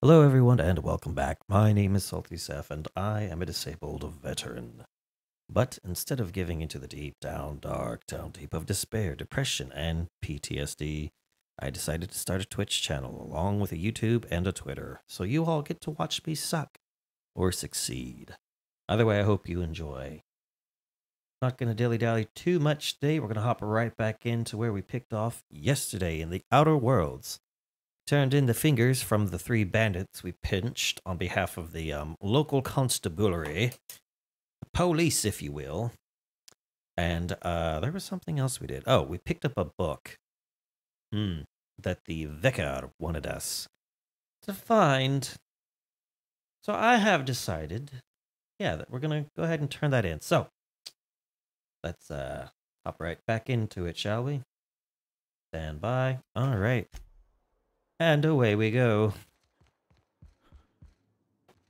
Hello, everyone, and welcome back. My name is Salty Seth, and I am a disabled veteran. But instead of giving into the deep down, dark, down deep of despair, depression, and PTSD, I decided to start a Twitch channel along with a YouTube and a Twitter, so you all get to watch me suck or succeed. Either way, I hope you enjoy. Not going to dilly-dally too much today. We're going to hop right back into where we picked off yesterday in the Outer Worlds. Turned in the fingers from the 3 bandits we pinched on behalf of the local constabulary, police, if you will. And there was something else we did. Oh, we picked up a book that the vicar wanted us to find. So I have decided, that we're going to go ahead and turn that in. So let's hop right back into it, shall we? Stand by. All right. And away we go.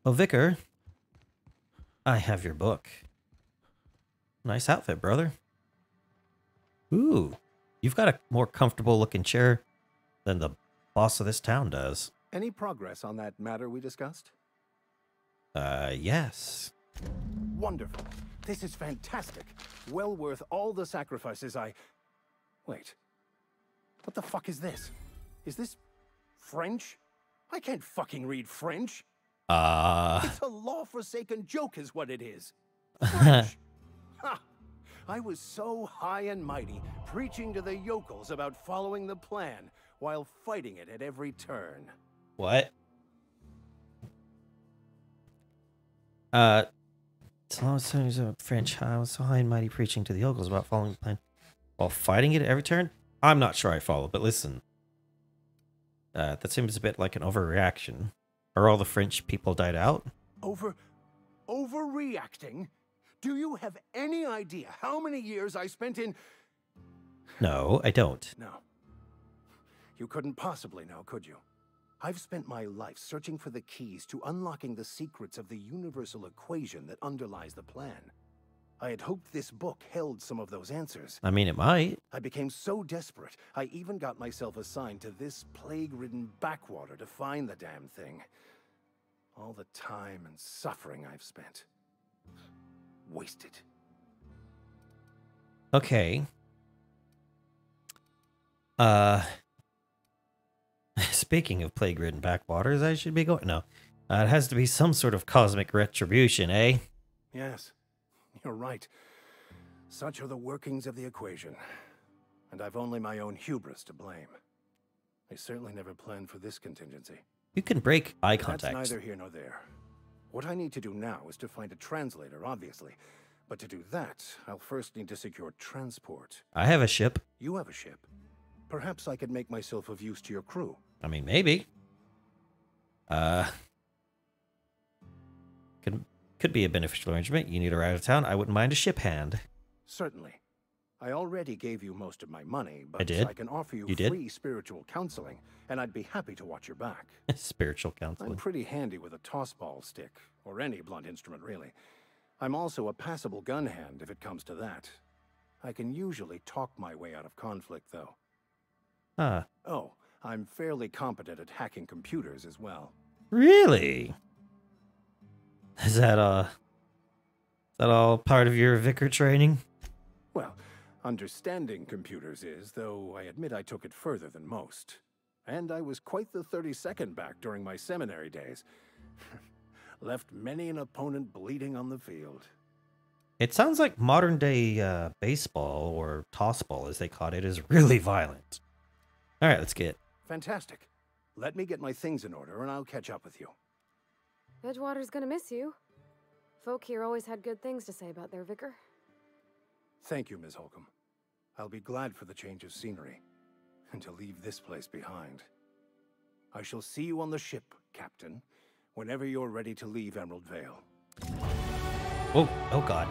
Oh, Vicar, I have your book. Nice outfit, brother. Ooh, you've got a more comfortable looking chair than the boss of this town does. Any progress on that matter we discussed? Yes. Wonderful. This is fantastic. Well worth all the sacrifices I... Wait. What the fuck is this? Is this French? I can't fucking read French. It's a law-forsaken joke is what it is. French. Ha! I was so high and mighty, preaching to the yokels about following the plan, while fighting it at every turn. What? So French, I was so high and mighty preaching to the yokels about following the plan while fighting it at every turn? I'm not sure I follow, but listen. That seems a bit like an overreaction. Are all the French people died out? Overreacting? Do you have any idea how many years I spent in... No, I don't. No. You couldn't possibly know, could you? I've spent my life searching for the keys to unlocking the secrets of the universal equation that underlies the plan. I had hoped this book held some of those answers. I mean, it might. I became so desperate, I even got myself assigned to this plague-ridden backwater to find the damn thing. All the time and suffering I've spent. Wasted. Okay. Speaking of plague-ridden backwaters, I should be going... No. It has to be some sort of cosmic retribution, eh? Yes, you're right. Such are the workings of the equation. And I've only my own hubris to blame. I certainly never planned for this contingency. You can break eye contact. That's neither here nor there. What I need to do now is to find a translator, obviously. But to do that, I'll first need to secure transport. I have a ship. You have a ship. Perhaps I could make myself of use to your crew. I mean, maybe. Could be a beneficial arrangement. You need to ride out of town. I wouldn't mind a ship hand. Certainly. I already gave you most of my money, but I did. I can offer you did? free spiritual counseling, and I'd be happy to watch your back. Spiritual I'm counseling. pretty handy with a tossball stick, or any blunt instrument, really. I'm also a passable gun hand, if it comes to that. I can usually talk my way out of conflict, though. Ah, Oh, I'm fairly competent at hacking computers as well. really? Is that all part of your vicar training? Well, understanding computers is, though I admit I took it further than most. And I was quite the 32nd back during my seminary days. Left many an opponent bleeding on the field. It sounds like modern day baseball, or tossball as they call it, is really violent. All right, let's get... Fantastic. Let me get my things in order and I'll catch up with you. Edgewater's gonna miss you. Folk here always had good things to say about their vicar. Thank you, Ms. Holcomb. I'll be glad for the change of scenery, and to leave this place behind. I shall see you on the ship, Captain, whenever you're ready to leave Emerald Vale. Oh God.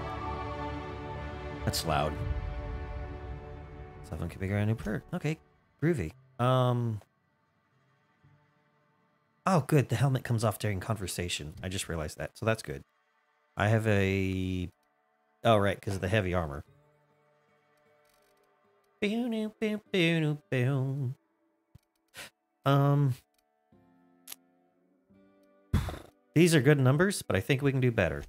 That's loud. 7 can be a new perk. Okay, groovy. Oh, good. The helmet comes off during conversation. I just realized that, so that's good. I have a... Oh, right, because of the heavy armor. These are good numbers, but I think we can do better.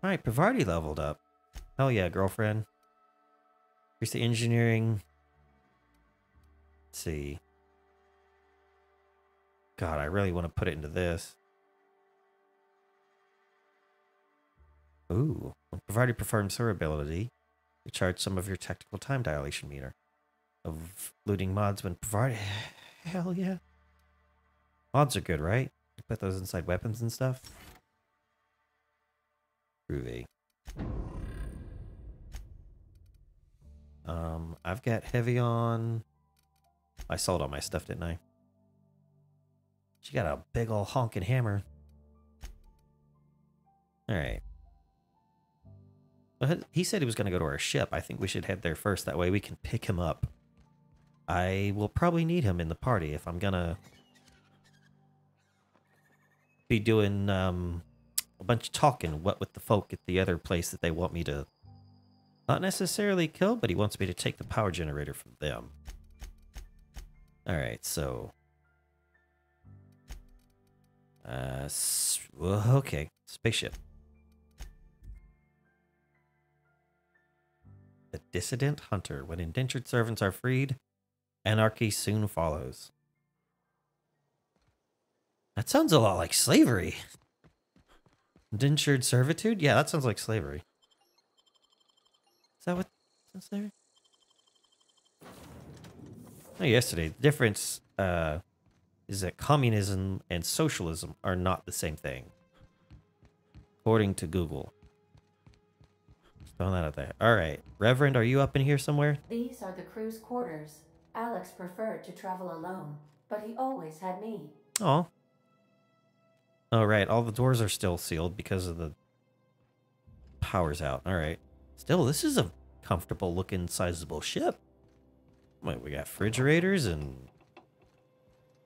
Alright, Pavardi leveled up. Hell yeah, girlfriend. Here's the engineering. Let's see. God, I really want to put it into this. Ooh. When Pavardi performs her ability, recharge some of your tactical time dilation meter. Of looting mods when Pavardi... Hell yeah. Mods are good, right? You put those inside weapons and stuff. Groovy. I've got heavy on. I sold all my stuff, didn't I? She got a big ol' honking hammer. Alright. He said he was going to go to our ship. I think we should head there first. That way we can pick him up. I will probably need him in the party if I'm going to be doing a bunch of talking with the folk at the other place that they want me to not necessarily kill, but he wants me to take the power generator from them. Alright, so... okay. Spaceship. The Dissident Hunter. When indentured servants are freed, anarchy soon follows. That sounds a lot like slavery. Indentured servitude? Yeah, that sounds like slavery. Is that what that's there? Oh, yesterday. The difference is that communism and socialism are not the same thing. According to Google. Just throwing that out there. Alright. Reverend, are you up in here somewhere? These are the crew's quarters. Alex preferred to travel alone, but he always had me. Oh. Oh, right. All the doors are still sealed because of the power's out. Alright. Still, this is a comfortable looking, sizable ship. Wait, we got refrigerators and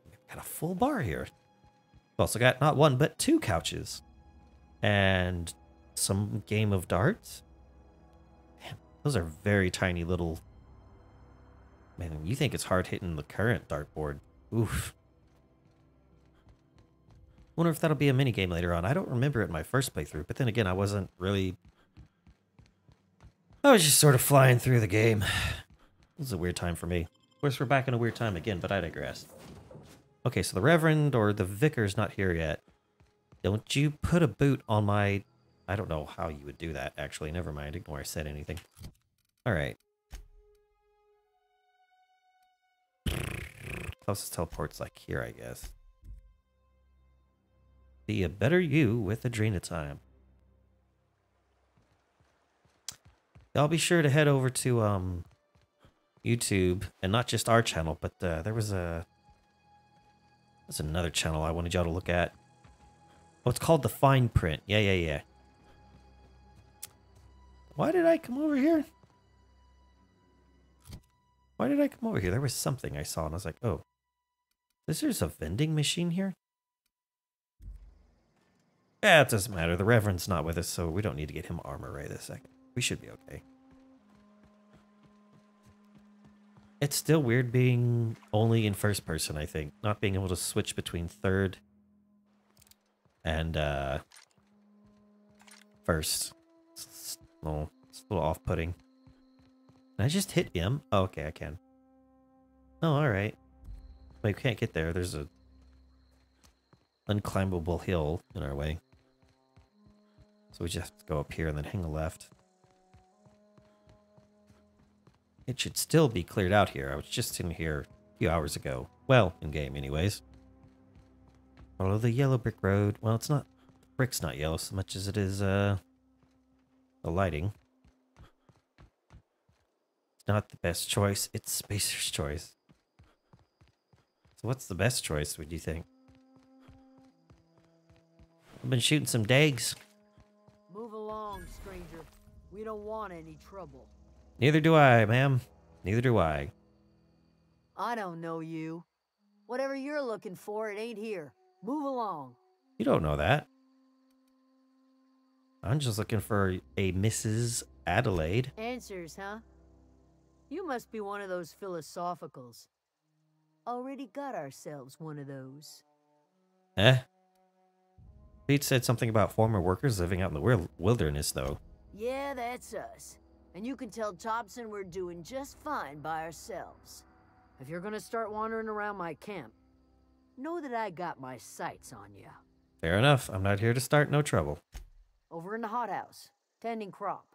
we've got a full bar here. We've also got not one, but two couches. And some game of darts. Damn, those are very tiny little... Man, you think it's hard hitting the current dartboard. Oof. Wonder if that'll be a mini game later on. I don't remember it in my first playthrough, but then again, I wasn't really... I was just sort of flying through the game. This is a weird time for me. Of course, we're back in a weird time again, but I digress. Okay, so the Reverend or the Vicar's not here yet. Don't you put a boot on my... I don't know how you would do that, actually. Never mind. Ignore I said anything. Alright. Closest teleport's like here, I guess. Be a better you with Adrena time. Y'all be sure to head over to YouTube, and not just our channel, but there's another channel I wanted y'all to look at. Oh, it's called The Fine Print. Yeah. Why did I come over here? Why did I come over here? There was something I saw, and I was like, oh. There's a vending machine here? Yeah, it doesn't matter. The Reverend's not with us, so we don't need to get him armor right this second. We should be okay. It's still weird being only in first person, I think. Not being able to switch between third and first. It's a little off-putting. Can I just hit M? Oh, okay, I can. Oh, alright. We can't get there. There's a unclimbable hill in our way. So we just have to go up here and then hang a left. It should still be cleared out here. I was just in here a few hours ago. Well, in-game anyways. Follow the yellow brick road. Well, it's not... Brick's not yellow so much as it is, the lighting. It's not the best choice. It's Spacer's choice. So what's the best choice, would you think? I've been shooting some dags. Move along, stranger. We don't want any trouble. Neither do I, ma'am. Neither do I. I don't know you. Whatever you're looking for, it ain't here. Move along. You don't know that. I'm just looking for a Mrs. Adelaide. Answers, huh? You must be one of those philosophicals. Already got ourselves one of those. Eh? Pete said something about former workers living out in the wilderness, though. Yeah, that's us. And you can tell Thompson we're doing just fine by ourselves. If you're gonna start wandering around my camp, know that I got my sights on you. Fair enough. I'm not here to start no trouble. Over in the hothouse, tending crop.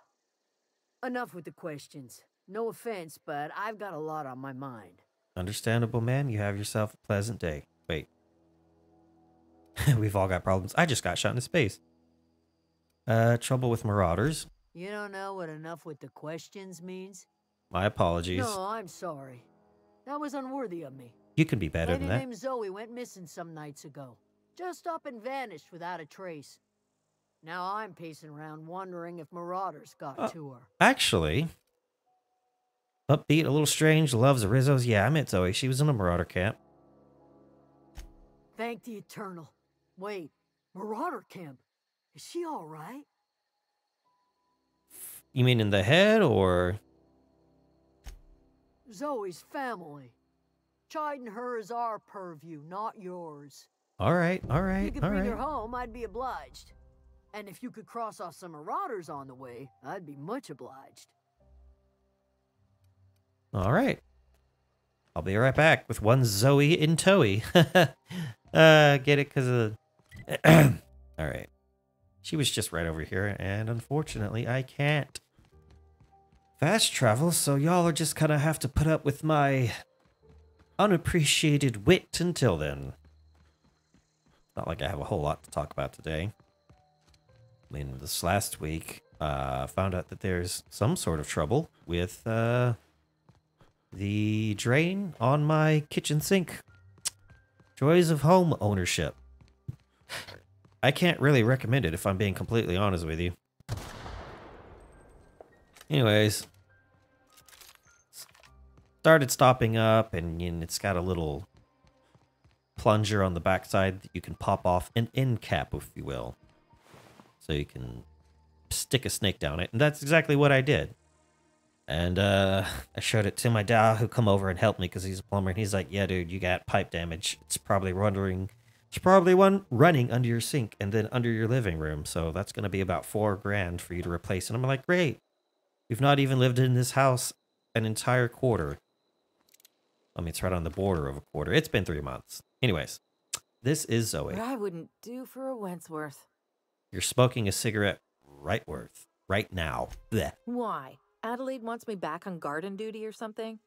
Enough with the questions. No offense, but I've got a lot on my mind. Understandable, man. You have yourself a pleasant day. Wait. We've all got problems. I just got shot into space. Trouble with marauders. You don't know what enough with the questions means? My apologies. No, I'm sorry. That was unworthy of me. You can be better Lady than that. named Zoe went missing some nights ago. Just up and vanished without a trace. Now I'm pacing around wondering if marauders got to her. Actually, upbeat, a little strange, loves the Rizzos. Yeah, I met Zoe. She was in a marauder camp. Thank the Eternal. Wait, marauder camp? Is she all right? You mean in the head, or? Zoe's family. Chiding her is our purview, not yours. All right, all If right, you could all bring her right. home, I'd be obliged. And if you could cross off some marauders on the way, I'd be much obliged. All right. I'll be right back with one Zoe in towie. Get it? Because of... All right. She was just right over here, and unfortunately, I can't fast travel, so y'all are just gonna have to put up with my unappreciated wit until then. Not like I have a whole lot to talk about today. I mean, this last week, found out that there's some sort of trouble with the drain on my kitchen sink. Joys of home ownership. I can't really recommend it if I'm being completely honest with you. Anyways, started stopping up, and it's got a little plunger on the backside that you can pop off an end cap, if you will. So you can stick a snake down it, and that's exactly what I did. And I showed it to my dad, who come over and helped me because he's a plumber, and he's like, "Yeah, dude, you got pipe damage. It's probably running under your sink and then under your living room. So that's going to be about $4,000 for you to replace." And I'm like, "Great. We've not even lived in this house an entire quarter." I mean, it's right on the border of a quarter. It's been 3 months. Anyways, this is Zoe. What I wouldn't do for a Wentworth. You're smoking a cigarette right now. Blech. Why? Adelaide wants me back on garden duty or something?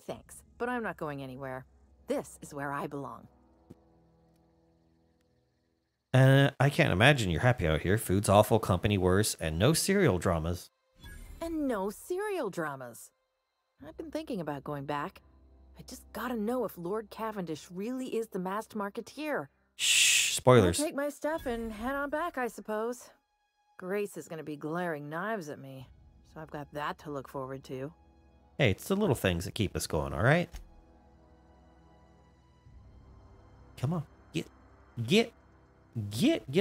Thanks, but I'm not going anywhere. This is where I belong. I can't imagine you're happy out here. Food's awful, company worse, and no serial dramas. And no serial dramas. I've been thinking about going back. I just gotta know if Lord Cavendish really is the masked marketeer. Shh, spoilers. I'll take my stuff and head on back, I suppose. Grace is gonna be glaring knives at me, so I've got that to look forward to. Hey, it's the little things that keep us going, all right? Come on. Get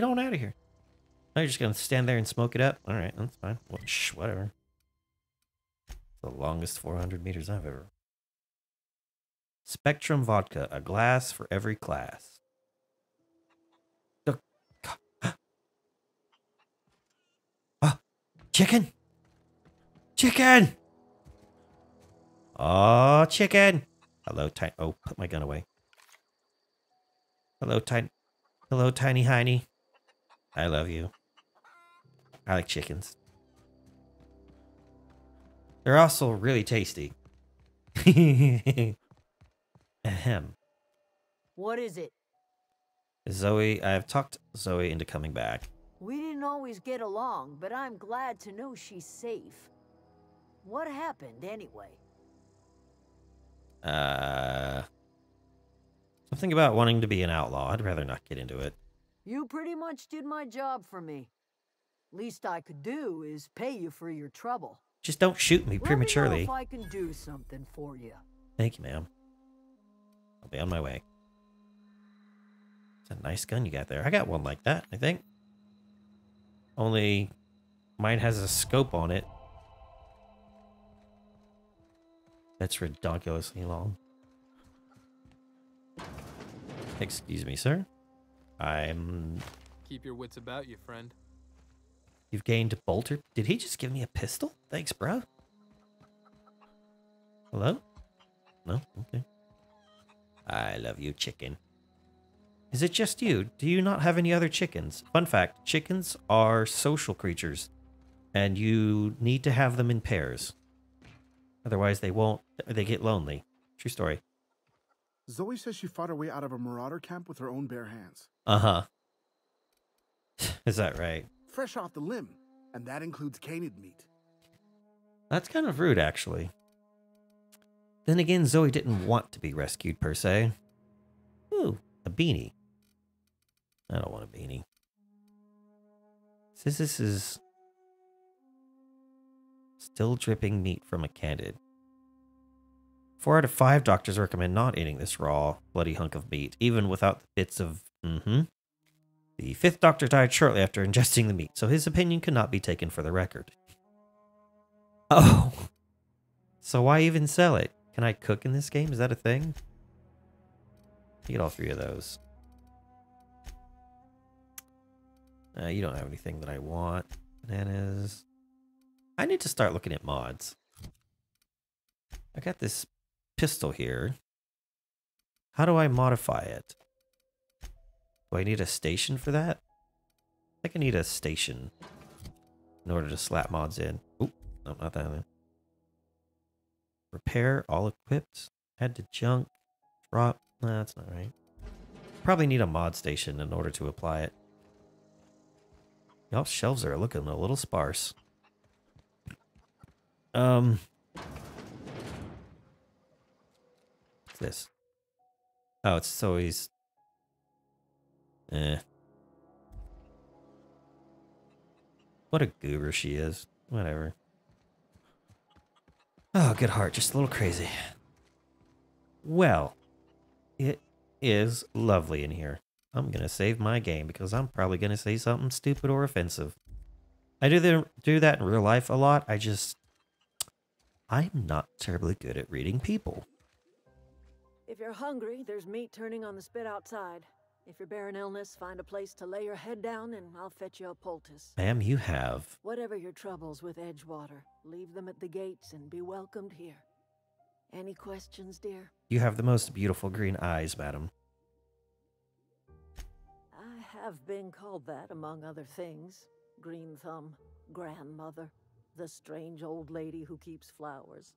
on out of here. Oh, you're just going to stand there and smoke it up? All right, that's fine. Well, shh, whatever. The longest 400 meters I've ever... Spectrum vodka, a glass for every class. Chicken! Chicken! Oh, chicken! Hello, tiny... Oh, put my gun away. Hello, tiny Heiny. I love you. I like chickens. They're also really tasty. Ahem. What is it? Zoe, I've talked Zoe into coming back. We didn't always get along, but I'm glad to know she's safe. What happened, anyway? Something about wanting to be an outlaw. I'd rather not get into it. You pretty much did my job for me. Least I could do is pay you for your trouble. Just don't shoot me prematurely. Let me know if I can do something for you. Thank you, ma'am. I'll be on my way. It's a nice gun you got there. I got one like that, I think. Only mine has a scope on it. That's ridiculously long. Excuse me, sir. Keep your wits about you, friend. You've gained bolter. Did he just give me a pistol? Thanks, bro. Hello? No? Okay. I love you, chicken. Is it just you? Do you not have any other chickens? Fun fact, chickens are social creatures, and you need to have them in pairs. Otherwise, they get lonely. True story. Zoe says she fought her way out of a marauder camp with her own bare hands. Uh-huh. Is that right? Fresh off the limb, and that includes canid meat. That's kind of rude, actually. Then again, Zoe didn't want to be rescued, per se. Ooh, a beanie. I don't want a beanie. Says this is still dripping meat from a candid. 4 out of 5 doctors recommend not eating this raw, bloody hunk of meat, even without the bits of... The 5th doctor died shortly after ingesting the meat, so his opinion could not be taken for the record. Oh. So why even sell it? Can I cook in this game? Is that a thing? You get all 3 of those. You don't have anything that I want. Bananas. I need to start looking at mods. I got this pistol here. How do I modify it? Do I need a station for that? I think I need a station in order to slap mods in. Oop, no, not that one. Repair, all equipped. Head to junk. Drop. Nah, that's not right. Probably need a mod station in order to apply it. Y'all shelves are looking a little sparse. What's this? Oh, it's so he's... What a goober she is. Whatever. Oh, good heart. Just a little crazy. Well, it is lovely in here. I'm going to save my game because I'm probably going to say something stupid or offensive. I do that in real life a lot. I'm not terribly good at reading people. If you're hungry, there's meat turning on the spit outside. If you're bearing illness, find a place to lay your head down and I'll fetch you a poultice. Ma'am, you have... Whatever your troubles with Edgewater, leave them at the gates and be welcomed here. Any questions, dear? You have the most beautiful green eyes, madam. I have been called that, among other things. Green Thumb, grandmother, the strange old lady who keeps flowers.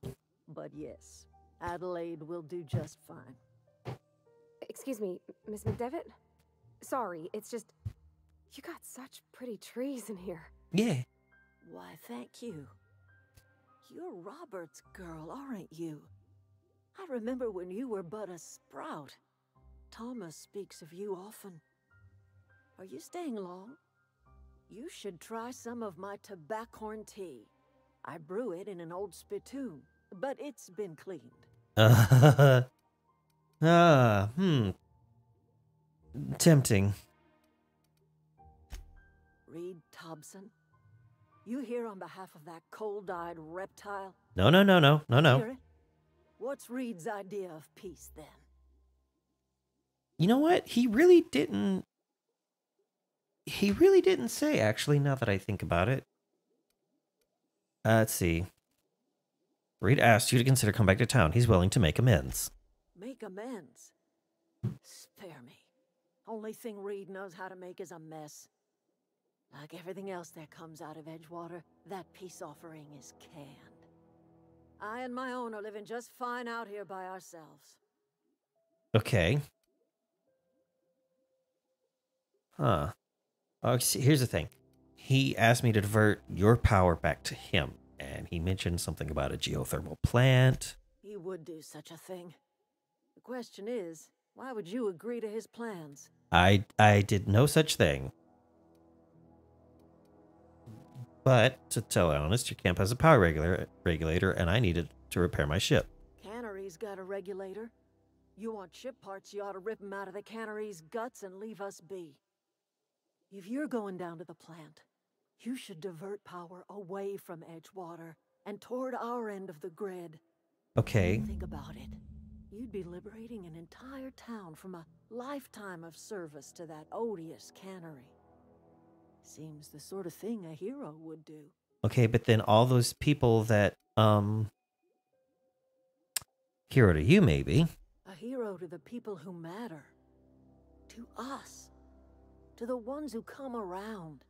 But yes, Adelaide will do just fine. Excuse me, Miss McDevitt? Sorry, it's just... You got such pretty trees in here. Yeah. Why, thank you. You're Robert's girl, aren't you? I remember when you were but a sprout. Thomas speaks of you often. Are you staying long? You should try some of my tobaccorn tea. I brew it in an old spittoon, but it's been cleaned. Tempting. Reed Thompson? You here on behalf of that cold-eyed reptile? No. Hear it? What's Reed's idea of peace, then? You know what? He really didn't say, actually, now that I think about it. Let's see. Reed asked you to consider coming back to town. He's willing to make amends. Make amends? Spare me. Only thing Reed knows how to make is a mess. Like everything else that comes out of Edgewater, that peace offering is canned. I and my own are living just fine out here by ourselves. Okay. Huh. Oh, see, here's the thing. He asked me to divert your power back to him, and he mentioned something about a geothermal plant. He would do such a thing. The question is, why would you agree to his plans? I did no such thing. But, to tell you honest, your camp has a power regulator, and I needed to repair my ship. Cannery's got a regulator. You want ship parts, you ought to rip them out of the cannery's guts and leave us be. If you're going down to the plant, you should divert power away from Edgewater and toward our end of the grid. Okay. Think about it. You'd be liberating an entire town from a lifetime of service to that odious cannery. Seems the sort of thing a hero would do. Okay, but then all those people that, hero to you, maybe. A hero to the people who matter. To us. To the ones who come around.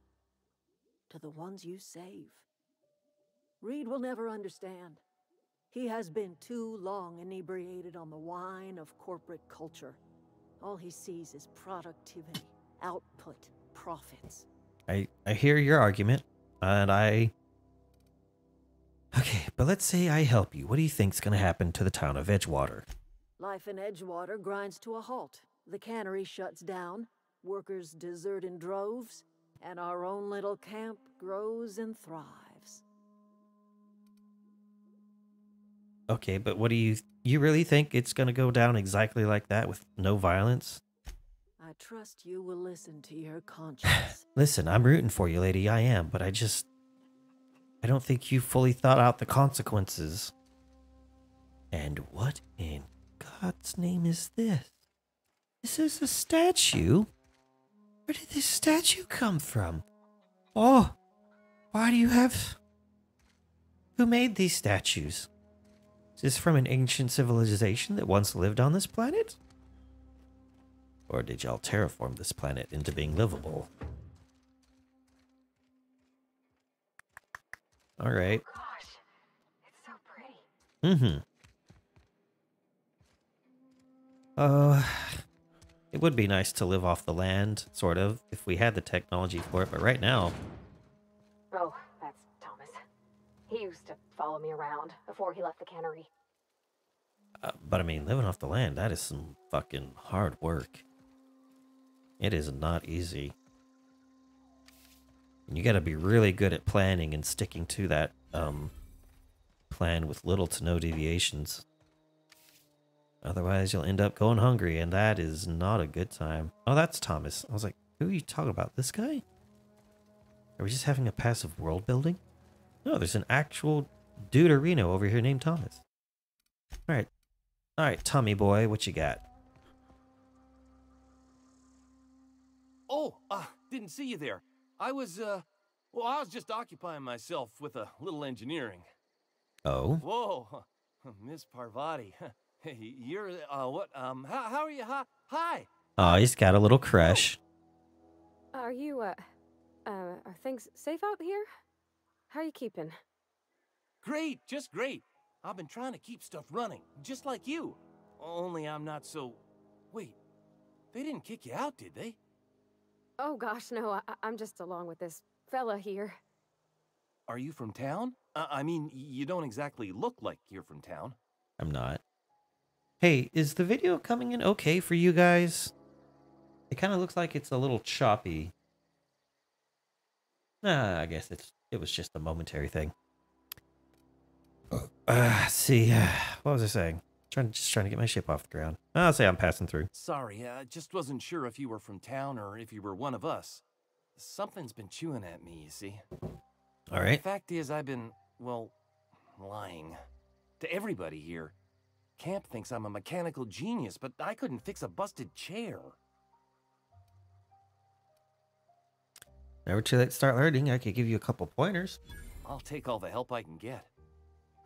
To the ones you save. Reed will never understand. He has been too long inebriated on the wine of corporate culture. All he sees is productivity, output, profits. I hear your argument, and okay, but let's say I help you. What do you think's gonna happen to the town of Edgewater? Life in Edgewater grinds to a halt. The cannery shuts down, workers desert in droves, and our own little camp grows and thrives. Okay, but what do you really think it's gonna go down exactly like that with no violence? I trust you will listen to your conscience. Listen, I'm rooting for you, lady, I am, but I don't think you fully thought out the consequences. And what in God's name is this? This is a statue? Where did this statue come from? Oh, why do you have... Who made these statues? Is this from an ancient civilization that once lived on this planet? Or did y'all terraform this planet into being livable? Alright. Oh gosh, it's so pretty. It would be nice to live off the land, sort of, if we had the technology for it, but right now... Oh, that's Thomas. He used to follow me around before he left the cannery. But I mean, living off the land, that is some fucking hard work. It is not easy. And you gotta be really good at planning and sticking to that, plan with little to no deviations. Otherwise, you'll end up going hungry, and that is not a good time. Oh, that's Thomas. I was like, who are you talking about? This guy? Are we just having a passive world building? No, there's an actual duderino over here named Thomas. Alright. Alright, Tommy boy, what you got? Oh, didn't see you there. I was just occupying myself with a little engineering. Oh? Whoa, Miss Parvati. You're, how are you? Hi. Oh, he's got a little crush. Are you, are things safe out here? How are you keeping? Great, just great. I've been trying to keep stuff running, just like you. Only I'm not so... Wait, they didn't kick you out, did they? Oh gosh, no, I'm just along with this fella here. Are you from town? I mean, you don't exactly look like you're from town. I'm not. Hey, is the video coming in okay for you guys? It kind of looks like it's a little choppy. Nah, I guess it was just a momentary thing. See, what was I saying? Just trying to get my ship off the ground. I'll say I'm passing through. Sorry, I just wasn't sure if you were from town or if you were one of us. Something's been chewing at me, you see. All right. The fact is, I've been, well, lying. To everybody here. Camp thinks I'm a mechanical genius, but I couldn't fix a busted chair. Never too late to start learning. I could give you a couple pointers. I'll take all the help I can get.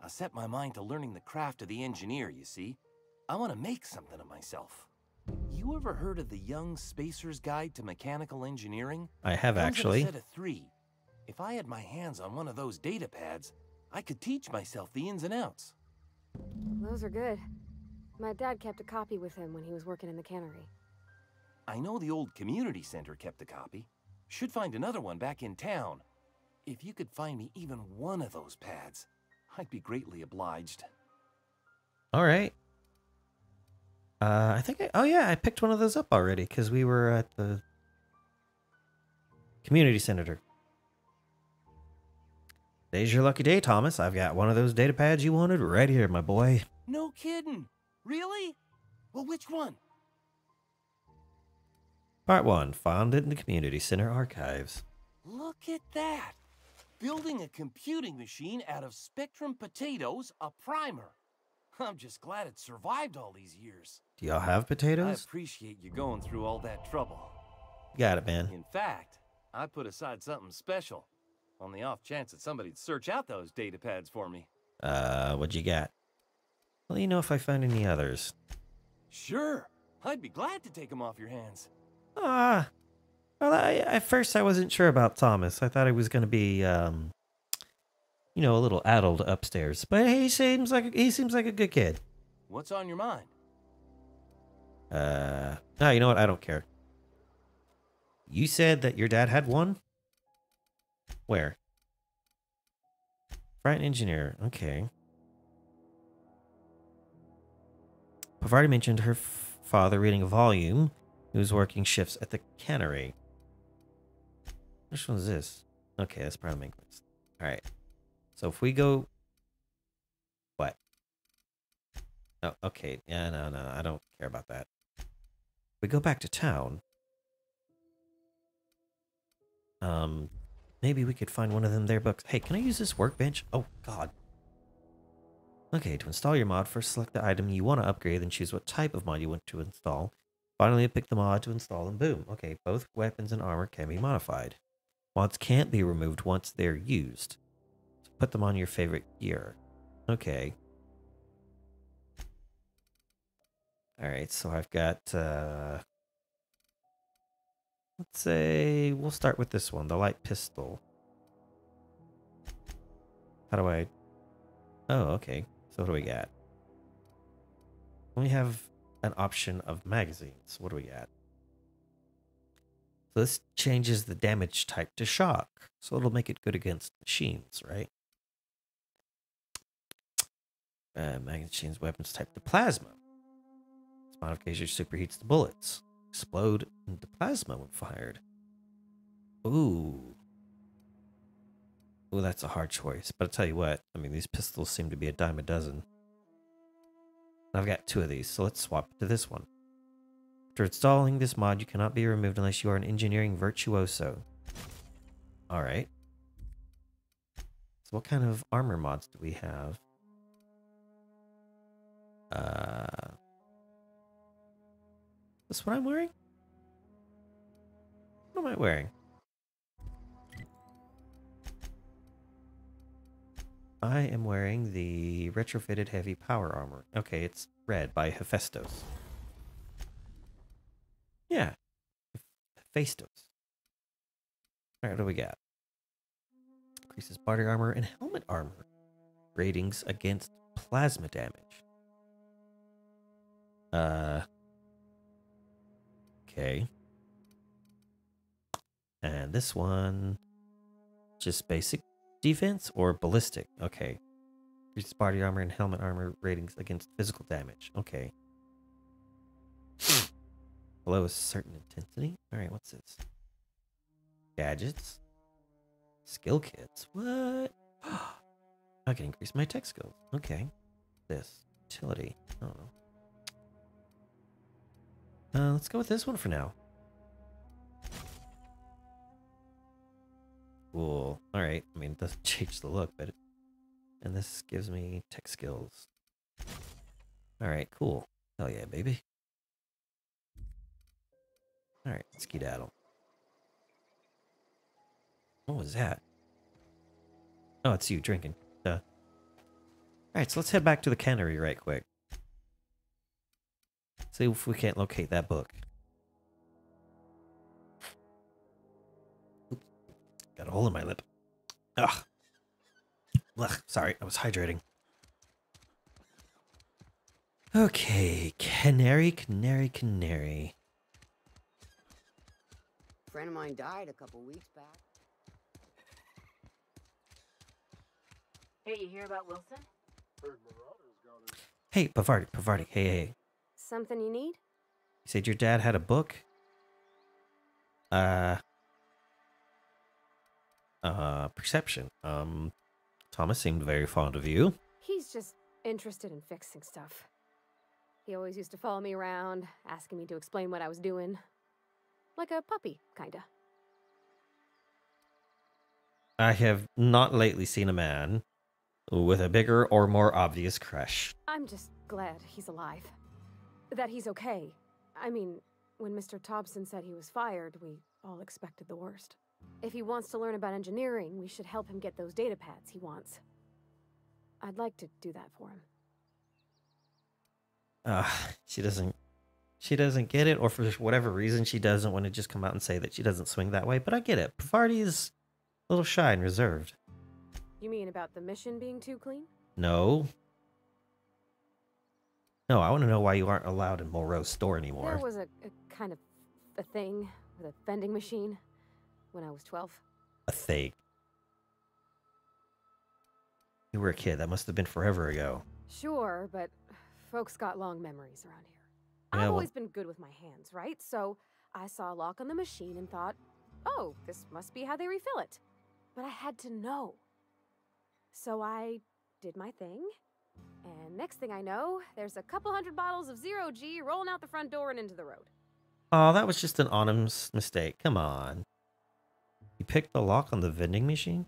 I set my mind to learning the craft of the engineer, you see. I want to make something of myself. You ever heard of the Young Spacer's Guide to Mechanical Engineering? I have, actually. Comes in a set of 3. If I had my hands on one of those data pads, I could teach myself the ins and outs. Those are good. My dad kept a copy with him when he was working in the cannery. I know the old community center kept a copy. Should find another one back in town. If you could find me even one of those pads, I'd be greatly obliged. All right. I think I picked one of those up already because we were at the community center. Today's your lucky day, Thomas. I've got one of those data pads you wanted right here, my boy. No kidding. Really? Well, which one? Part 1, found it in the community center archives. Look at that. Building a computing machine out of Spectrum potatoes, a primer. I'm just glad it survived all these years. Do y'all have I potatoes? appreciate you going through all that trouble. Got it, man. In fact, I put aside something special on the off chance that somebody'd search out those data pads for me. What'd you got? Let me know if I find any others. Sure, I'd be glad to take them off your hands. Well, at first I wasn't sure about Thomas. I thought he was going to be, a little addled upstairs. But he seems like a good kid. What's on your mind? No, you know what? I don't care. You said that your dad had one? Where? Frightened engineer. Okay. Pavarti mentioned her father reading a volume. He was working shifts at the cannery. Which one is this? Okay, that's part of the main quest. Alright. So if we go... What? Oh, okay. Yeah, no, I don't care about that. We go back to town. Maybe we could find one of them there books. Hey, can I use this workbench? Oh, God. Okay, to install your mod, first select the item you want to upgrade, then choose what type of mod you want to install. Finally, pick the mod to install, and boom. Okay, both weapons and armor can be modified. Mods can't be removed once they're used. So put them on your favorite gear. Okay. Alright, so I've got, let's say, we'll start with this one, the light pistol. How do I... Oh, okay. So what do we got? We have an option of magazines. What do we got? So this changes the damage type to shock. So it'll make it good against machines, right? Magazines weapons type to plasma. This modification superheats the bullets. Explode into plasma when fired. Ooh. Ooh, that's a hard choice. But I'll tell you what, I mean, these pistols seem to be a dime a dozen. I've got 2 of these, so let's swap to this one. After installing this mod, you cannot be removed unless you are an engineering virtuoso. Alright. So what kind of armor mods do we have? This what I'm wearing? What am I wearing? I am wearing the retrofitted heavy power armor. Okay, it's red by Hephaestus. Yeah. Hephaestus. Alright, what do we got? Increases body armor and helmet armor. Ratings against plasma damage. Okay. And this one... just basic defense or ballistic? Okay. Increases body armor and helmet armor ratings against physical damage. Okay. Below a certain intensity? Alright, what's this? Gadgets? Skill kits? What? I can increase my tech skills. Okay. This. Utility. I don't know. Let's go with this one for now. Cool. Alright. I mean, it doesn't change the look, but... And this gives me tech skills. Alright, cool. Hell yeah, baby. Alright, skedaddle. What was that? Oh, it's you drinking. Duh. Alright, so let's head back to the cannery right quick. See if we can't locate that book. Oops. Got a hole in my lip. Ugh. Ugh, sorry, I was hydrating. Okay, canary. A friend of mine died a couple weeks back. Hey, you hear about Wilson? Hey, Pavarti, hey. Something you need? You said your dad had a book? Perception. Thomas seemed very fond of you. He's just interested in fixing stuff. He always used to follow me around, asking me to explain what I was doing. Like a puppy, kinda. I have not lately seen a man with a bigger or more obvious crush. I I'm just glad he's alive. That he's okay. I mean, when Mr. Thompson said he was fired, we all expected the worst. If he wants to learn about engineering, we should help him get those data pads he wants. I'd like to do that for him. She doesn't get it, or for whatever reason, she doesn't want to just come out and say that she doesn't swing that way, but I get it. Pavardi is a little shy and reserved. You mean about the mission being too clean? No. No, I want to know why you aren't allowed in Moreau's store anymore. There was a kind of a thing with a vending machine when I was 12. A thing. You were a kid. That must have been forever ago. Sure, but folks got long memories around here. Yeah, I've always been good with my hands, right? So I saw a lock on the machine and thought, oh, this must be how they refill it. But I had to know. So I did my thing, and next thing I know, there's a couple hundred bottles of Zero G rolling out the front door and into the road. Oh, that was just an honest mistake. Come on. You picked the lock on the vending machine?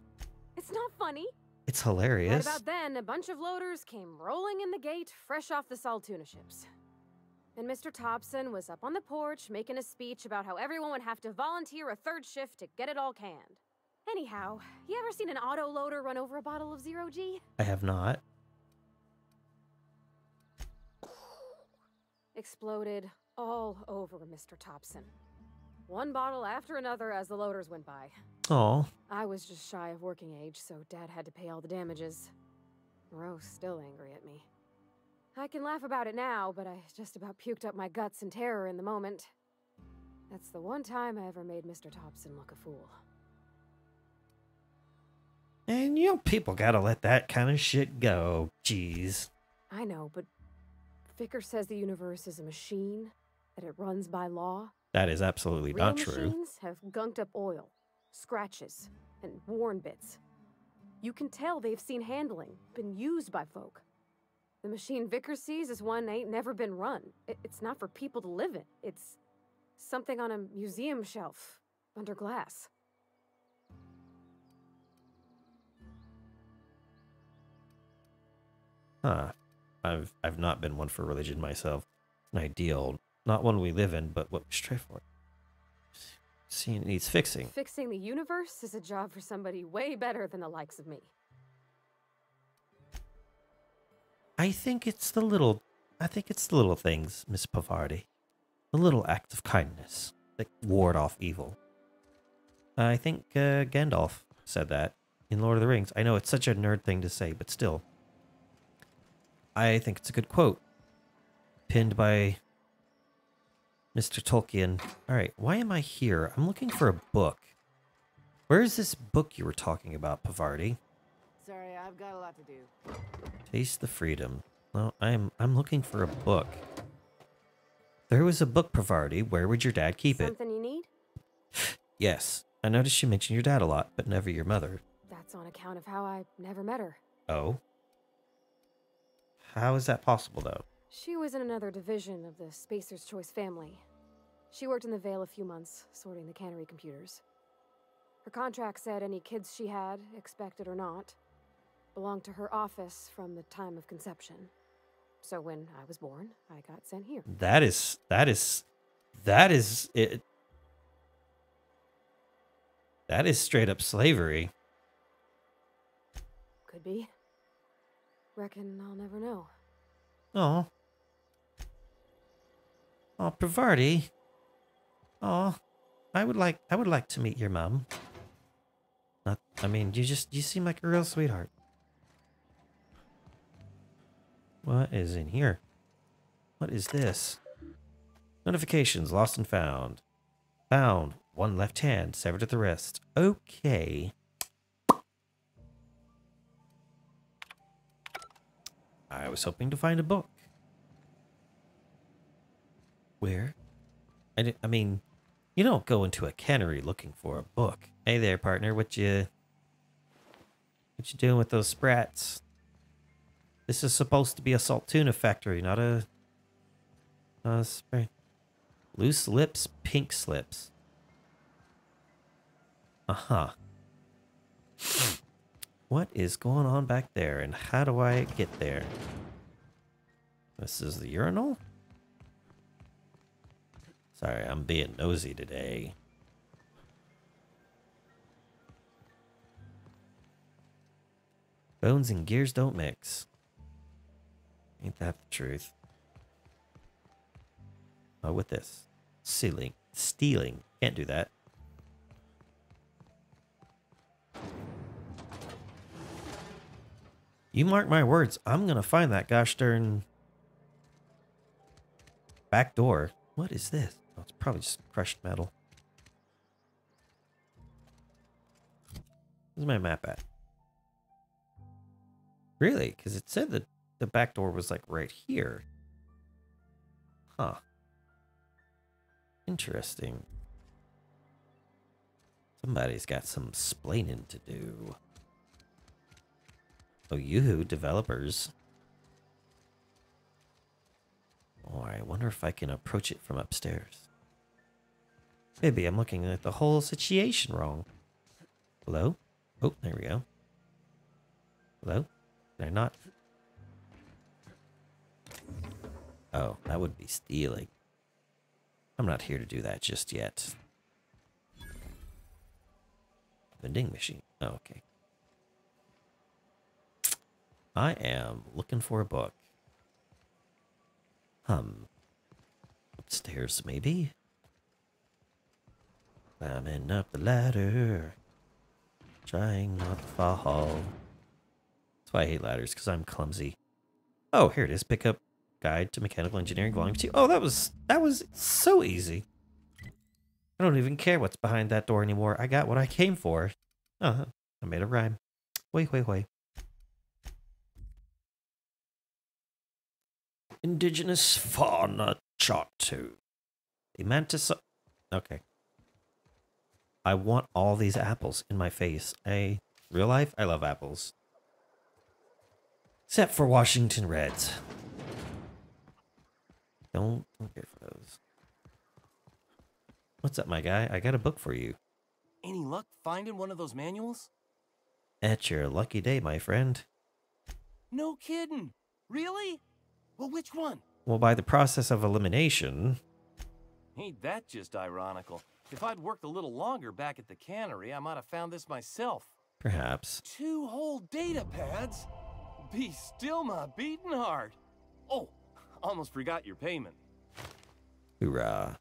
It's not funny. It's hilarious. Right about then, a bunch of loaders came rolling in the gate, fresh off the Saltuna ships. And Mr. Thompson was up on the porch making a speech about how everyone would have to volunteer a third shift to get it all canned. Anyhow, you ever seen an auto loader run over a bottle of Zero G? I have not. Exploded all over Mr. Thompson. One bottle after another as the loaders went by. Oh. I was just shy of working age, so Dad had to pay all the damages. Moreau's still angry at me. I can laugh about it now, but I just about puked up my guts in terror in the moment. That's the one time I ever made Mr. Thompson look a fool. And you know, people gotta let that kind of shit go. Jeez. I know, but Vickers says the universe is a machine, that it runs by law. That is absolutely not Real true. machines have gunked up oil, scratches, and worn bits. You can tell they've seen handling, been used by folk. The machine Vickers sees is one ain't never been run. It's not for people to live in. It's something on a museum shelf, under glass. Huh. I've not been one for religion myself. An ideal, not one we live in, but what we strive for. See, it needs fixing. Fixing the universe is a job for somebody way better than the likes of me. I think it's the little things, Miss Pavardi. The little act of kindness that ward off evil. I think Gandalf said that in Lord of the Rings. I know it's such a nerd thing to say, but still. I think it's a good quote. Pinned by Mr. Tolkien. Alright, why am I here? I'm looking for a book. Where is this book you were talking about, Pavardi? Sorry, I've got a lot to do. Taste the Freedom. No, I'm looking for a book. There was a book, Pavardi. Where would your dad keep it? Something you need? Yes. I noticed you mention your dad a lot, but never your mother. That's on account of how I never met her. Oh? How is that possible, though? She was in another division of the Spacer's Choice family. She worked in the Vale a few months, sorting the cannery computers. Her contract said any kids she had, expected or not, belonged to her office from the time of conception. So when I was born, I got sent here. That is it. That is straight up slavery. Could be. Reckon I'll never know. Oh. Oh, Pavardi. Oh, I would like to meet your mom. You seem like a real sweetheart. What is in here? What is this? Notifications, lost and found. Found. One left hand, severed at the wrist. Okay. I was hoping to find a book. Where? I mean, you don't go into a cannery looking for a book. Hey there, partner. What you doing with those sprats? This is supposed to be a salt tuna factory, not a spray. Loose lips, pink slips. Uh-huh. What is going on back there, and how do I get there? This is the urinal? Sorry, I'm being nosy today. Bones and gears don't mix. Ain't that the truth? Oh, with this. Stealing. Can't do that. You mark my words, I'm gonna find that gosh darn back door. What is this? Oh, it's probably just crushed metal. Where's my map at? Really? Because it said that the back door was like right here. Huh. Interesting. Somebody's got some splaining to do. Oh, yoo-hoo, developers. Oh, I wonder if I can approach it from upstairs. Maybe I'm looking at the whole situation wrong. Hello? Oh, there we go. Hello? Can I not? Oh, that would be stealing. I'm not here to do that just yet. Vending machine. Oh, okay. I am looking for a book. Upstairs, maybe? Climbing up the ladder. Trying not to fall. That's why I hate ladders, because I'm clumsy. Oh, here it is. Pick up Guide to Mechanical Engineering Volume 2. Oh, that was so easy. I don't even care what's behind that door anymore. I got what I came for. I made a rhyme. Wait. Indigenous fauna chart 2. The mantis. Okay. I want all these apples in my face. Real life, I love apples. Except for Washington Reds. Don't care for those. What's up, my guy? I got a book for you. Any luck finding one of those manuals? It's your lucky day, my friend. No kidding. Really? Well, which one? Well, by the process of elimination... Ain't that just ironical? If I'd worked a little longer back at the cannery, I might have found this myself. Perhaps. 2 whole data pads? Be still my beating heart. Oh, almost forgot your payment. Hoorah.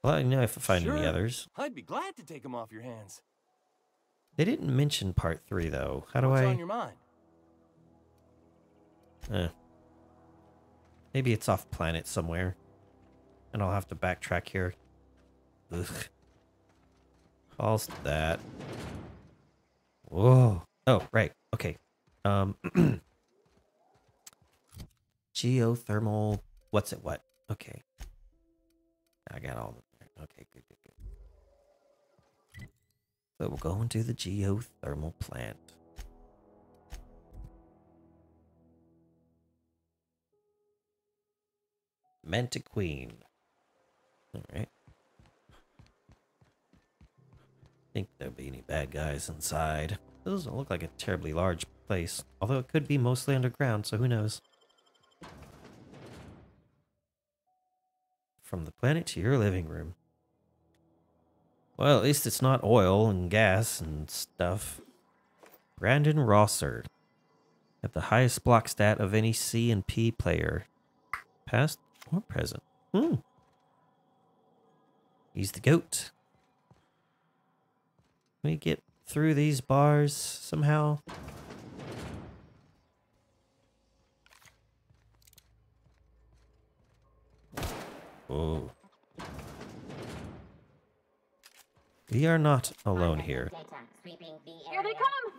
Well, you know if I find any Sure. others. I'd be glad to take them off your hands. They didn't mention part 3, though. How do What's I... on your mind? Maybe it's off planet somewhere. And I'll have to backtrack here. Ugh. False to that. Whoa. Oh, right. Okay. Geothermal. What's it? What? Okay. I got all of it. Okay, good. So we're going to the geothermal plant. Mantiqueen. Alright. Think there'll be any bad guys inside. It doesn't look like a terribly large place, although it could be mostly underground, so who knows. From the planet to your living room. Well, at least it's not oil and gas and stuff. Brandon Rosser. At the highest block stat of any C and P player. Past or present. He's the GOAT. Can we get through these bars somehow? Oh. We are not alone here. Here they come!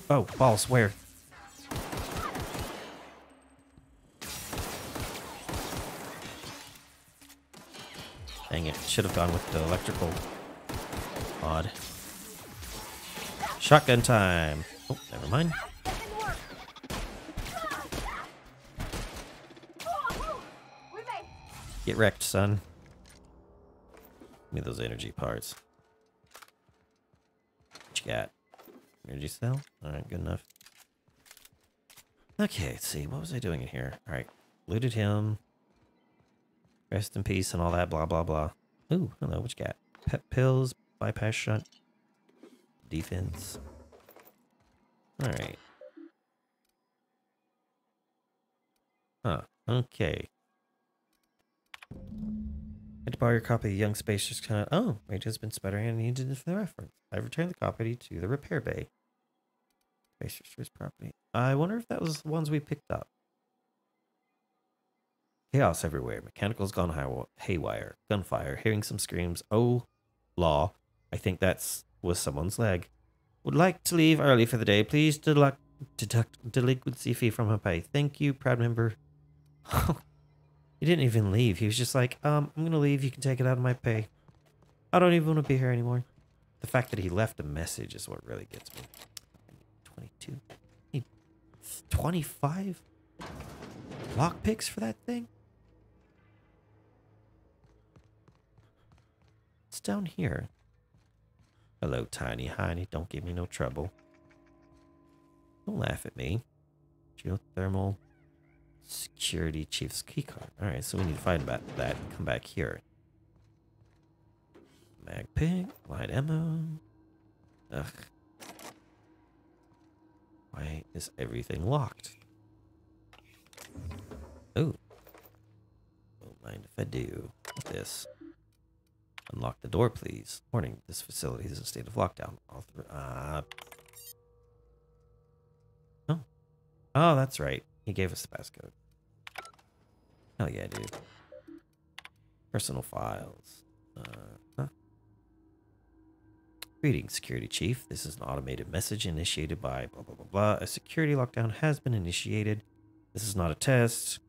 Oh, balls, where? Dang it, should have gone with the electrical mod. Shotgun time. Oh, never mind. Get wrecked, son. Give me those energy parts. What you got? Energy cell? Alright, good enough. Okay, let's see. What was I doing in here? All right. Looted him. Rest in peace and all that, blah, blah, blah. Ooh, hello, what you got? Pet pills, bypass shunt, defense. All right. Huh, okay. Had to borrow your copy of Young Spacer's kind of... Oh, Rage has been sputtering and needed it for the reference. I've returned the copy to the repair bay. Spacer's first property. I wonder if that was the ones we picked up. Chaos everywhere. Mechanicals gone haywire. Gunfire. Hearing some screams. Oh, law. I think that's was someone's leg. Would like to leave early for the day. Please deduct delinquency fee from my pay. Thank you, proud member. He didn't even leave. He was just like, I'm going to leave. You can take it out of my pay. I don't even want to be here anymore. The fact that he left a message is what really gets me. 22. I need 25 lockpicks for that thing? It's down here. Hello, Tiny Heiny. Don't give me no trouble. Don't laugh at me. Geothermal security chief's keycard. Alright, so we need to find about that. Come back here. Mag pig, light ammo. Ugh. Why is everything locked? Oh. Don't mind if I do. What's this? Unlock the door, please. Warning, this facility is in a state of lockdown. Oh. Oh, that's right. He gave us the passcode. Hell yeah, dude. Personal files. Greetings, Security Chief. This is an automated message initiated by blah, blah, blah, blah. A security lockdown has been initiated. This is not a test.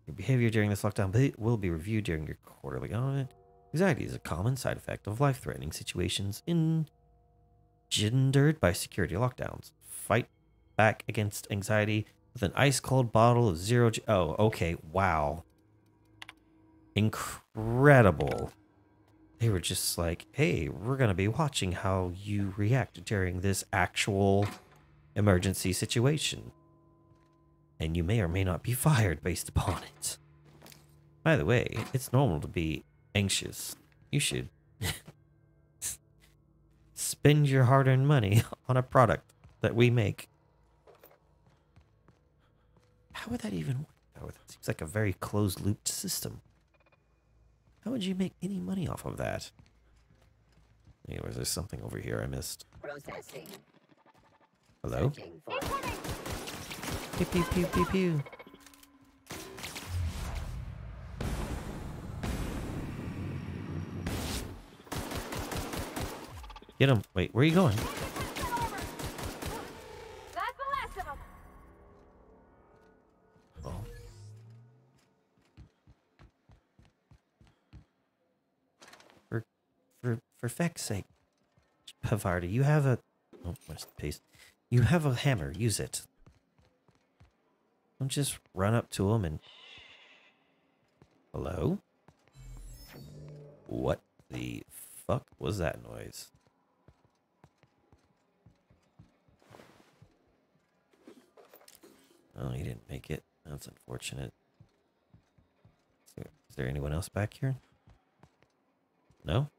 Your behavior during this lockdown will be reviewed during your quarterly audit. Anxiety is a common side effect of life-threatening situations engendered by security lockdowns. Fight back against anxiety with an ice-cold bottle of zero... Oh, okay. Wow. Incredible. They were just like, hey, we're going to be watching how you react during this actual emergency situation. And you may or may not be fired based upon it. By the way, it's normal to be anxious. You should spend your hard-earned money on a product that we make. How would that even work? It seems like a very closed-looped system. How would you make any money off of that? Anyways, there's something over here I missed. Processing. Hello? Pew, pew, pew, pew, pew. Get him. Wait, where are you going? That's the last of them. Oh. For feck's sake, Pavardi, you have a... Oh, where's the paste? You have a hammer. Use it. Don't just run up to him and... Hello? What the fuck was that noise? Oh, he didn't make it. That's unfortunate. Is there anyone else back here? No?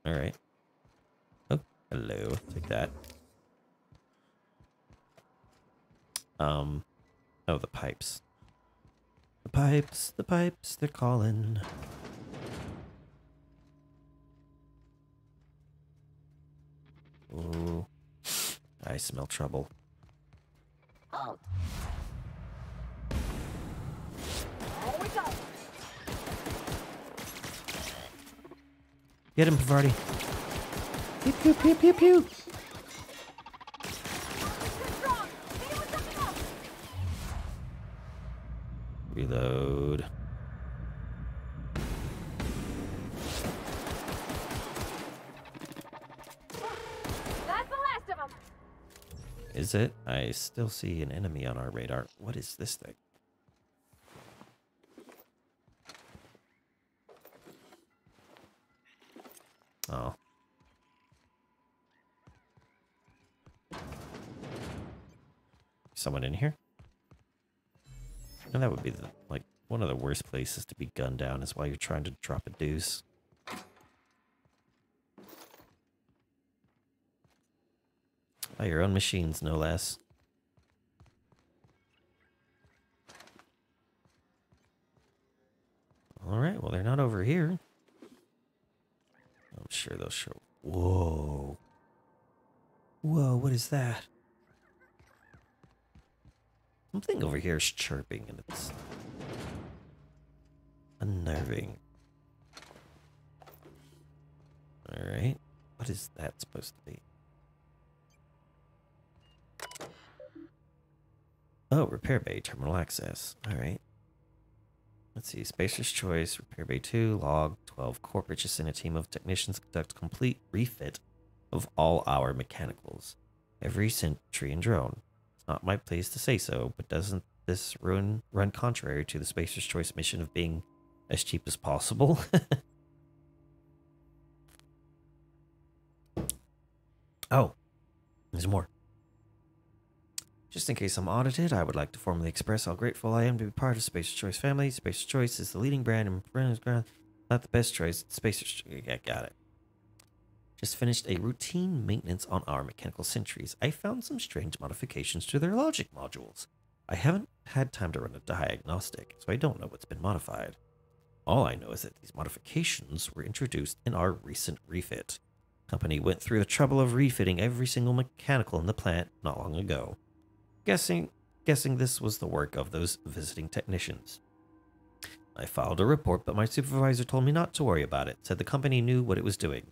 Alright. Oh, hello. Take that. Oh, the pipes. The pipes, they're calling. Ooh. I smell trouble. Halt. Get him, Pavardi. Pew, pew, pew, pew, pew. Reload. That's the last of them. Is it? I still see an enemy on our radar. What is this thing? Oh. Someone in here? And that would be the, like one of the worst places to be gunned down is while you're trying to drop a deuce. By your own machines, no less. Alright, well, they're not over here. I'm sure they'll show. Whoa. Whoa, what is that? Something over here is chirping and it's unnerving. Alright, what is that supposed to be? Oh, repair bay, terminal access. Alright. Let's see, Spacer's Choice, Repair Bay 2, Log 12. Corporate just sent a team of technicians to conduct complete refit of all our mechanicals. Every sentry and drone. It's not my place to say so, but doesn't this run contrary to the Spacer's Choice mission of being as cheap as possible? Oh, there's more. Just in case I'm audited, I would like to formally express how grateful I am to be part of Spacer's Choice family. Spacer's Choice is the leading brand and not the best choice. Spacer's yeah, got it. Just finished a routine maintenance on our mechanical sentries. I found some strange modifications to their logic modules. I haven't had time to run a diagnostic, so I don't know what's been modified. All I know is that these modifications were introduced in our recent refit. Company went through the trouble of refitting every single mechanical in the plant not long ago. Guessing this was the work of those visiting technicians. I filed a report, but my supervisor told me not to worry about it, said the company knew what it was doing.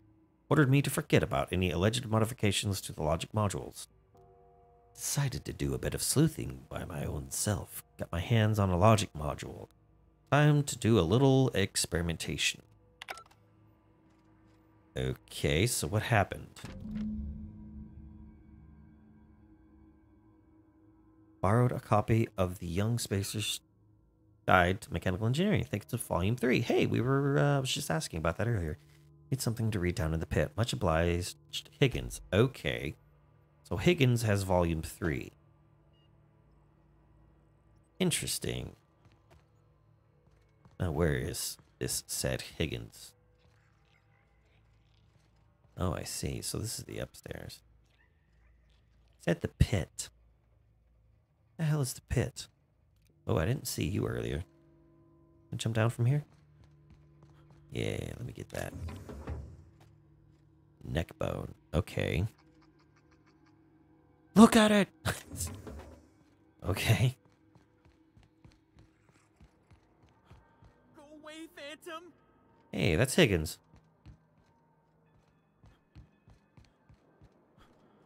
Ordered me to forget about any alleged modifications to the logic modules. Decided to do a bit of sleuthing by my own self. Got my hands on a logic module. Time to do a little experimentation. Okay, so what happened? Borrowed a copy of the Young Spacer's Guide to Mechanical Engineering. I think it's volume 3. Hey, I was just asking about that earlier. Need something to read down in the pit. Much obliged, Higgins. Okay. So Higgins has volume 3. Interesting. Now, where is this said Higgins? Oh, I see. So this is the upstairs. It's at the pit. The hell is the pit? Oh, I didn't see you earlier. Can I jump down from here? Yeah, let me get that. Neck bone. Okay. Look at it! Okay. Go away, Phantom! Hey, that's Higgins.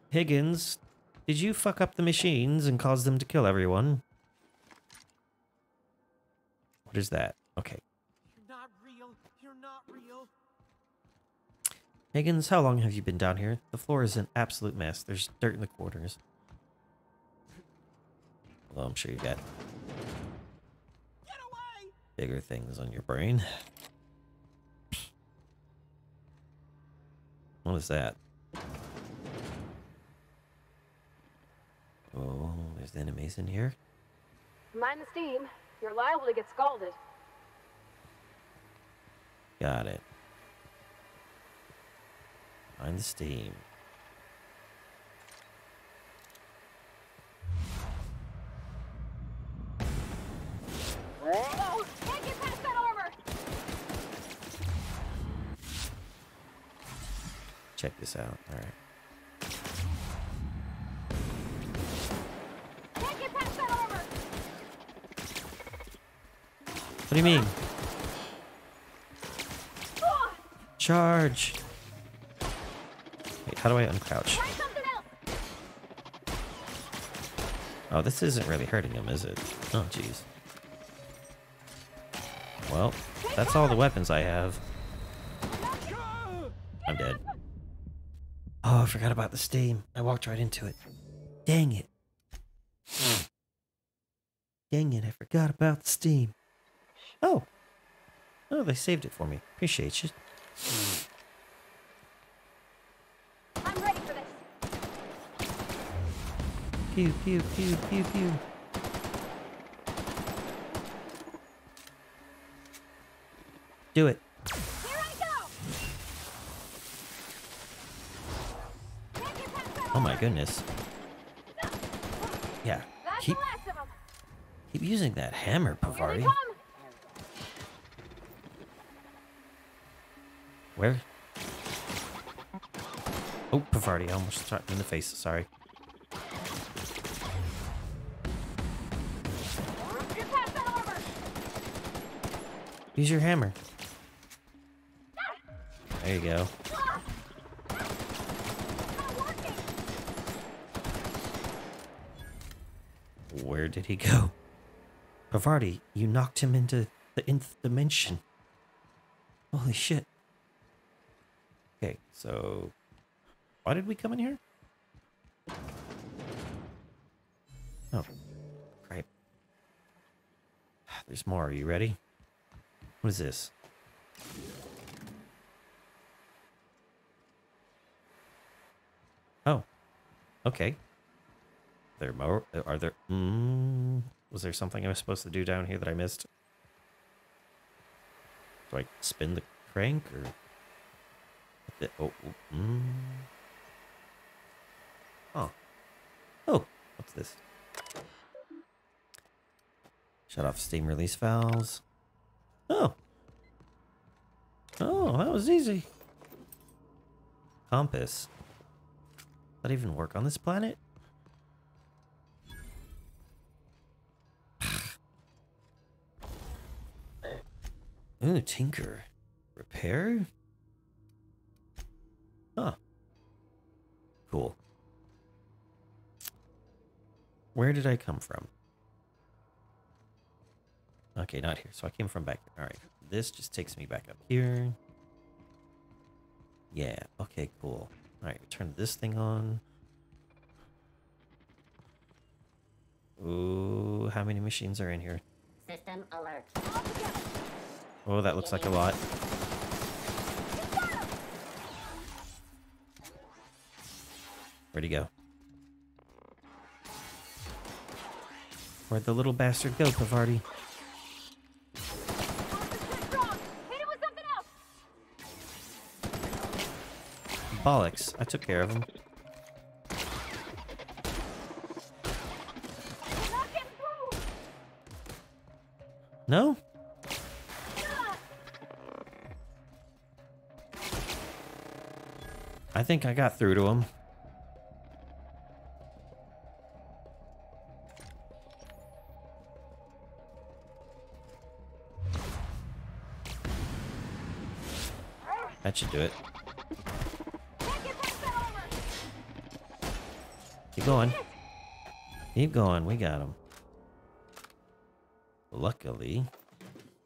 Higgins, did you fuck up the machines and cause them to kill everyone? What is that? Okay. You're not real. You're not real. Higgins, how long have you been down here? The floor is an absolute mess. There's dirt in the corners. Well, I'm sure you got bigger things on your brain. What is that? Oh, there's enemies in here. Mind the steam. You're liable to get scalded. Got it. Mind the steam. Oh, can't get past that armor! Check this out. All right. Can't get past that armor! What do you mean? Charge! Wait, how do I uncrouch? Try something else! Oh, this isn't really hurting him, is it? Oh, jeez. Well, that's all the weapons I have. I'm dead. Oh, I forgot about the steam. I walked right into it. Dang it. Dang it, I forgot about the steam. Oh. Oh, they saved it for me. Appreciate you. I'm ready for this. Pew, pew, pew, pew, pew. Do it. Here I go! Oh my goodness. Yeah. That's Keep the last of them. keep using that hammer, Here they Pavardi. come! Where? Oh, Pavardi, I almost shot you in the face. Sorry. Get past that armor! Use your hammer. There you go. Where did he go? Pavardi, you knocked him into the nth dimension. Holy shit. Okay, so why did we come in here? Oh, great. There's more. Are you ready? What is this? Oh, okay. There more? Are there? Was there something I was supposed to do down here that I missed? Do I spin the crank or? Oh. Oh, what's this? Shut off steam release valves. Oh, that was easy. Compass. Does that even work on this planet? Ooh, tinker. Repair? Huh. Cool. Where did I come from? Okay, not here. So I came from back there. Alright. This just takes me back up here. Yeah. Okay, cool. Alright, turn this thing on. Ooh, how many machines are in here? System alert. Oh, that looks like a lot. Where'd he go? Where'd the little bastard go, Pavardi? Bollocks. I took care of him. No? I think I got through to him. That should do it. Keep going. Keep going. We got him. Luckily,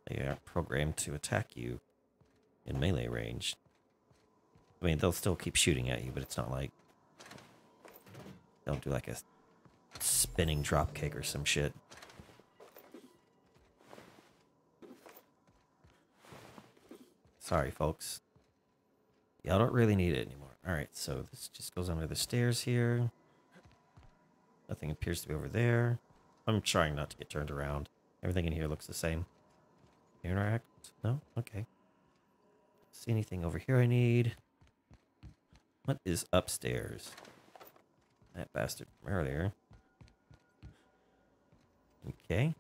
they are programmed to attack you in melee range. I mean, they'll still keep shooting at you, but it's not like they'll do like a spinning drop kick or some shit. Sorry, folks. Y'all don't really need it anymore. Alright, so this just goes under the stairs here. Nothing appears to be over there. I'm trying not to get turned around. Everything in here looks the same. Interact? No? Okay. See anything over here I need? What is upstairs? That bastard from earlier. Okay.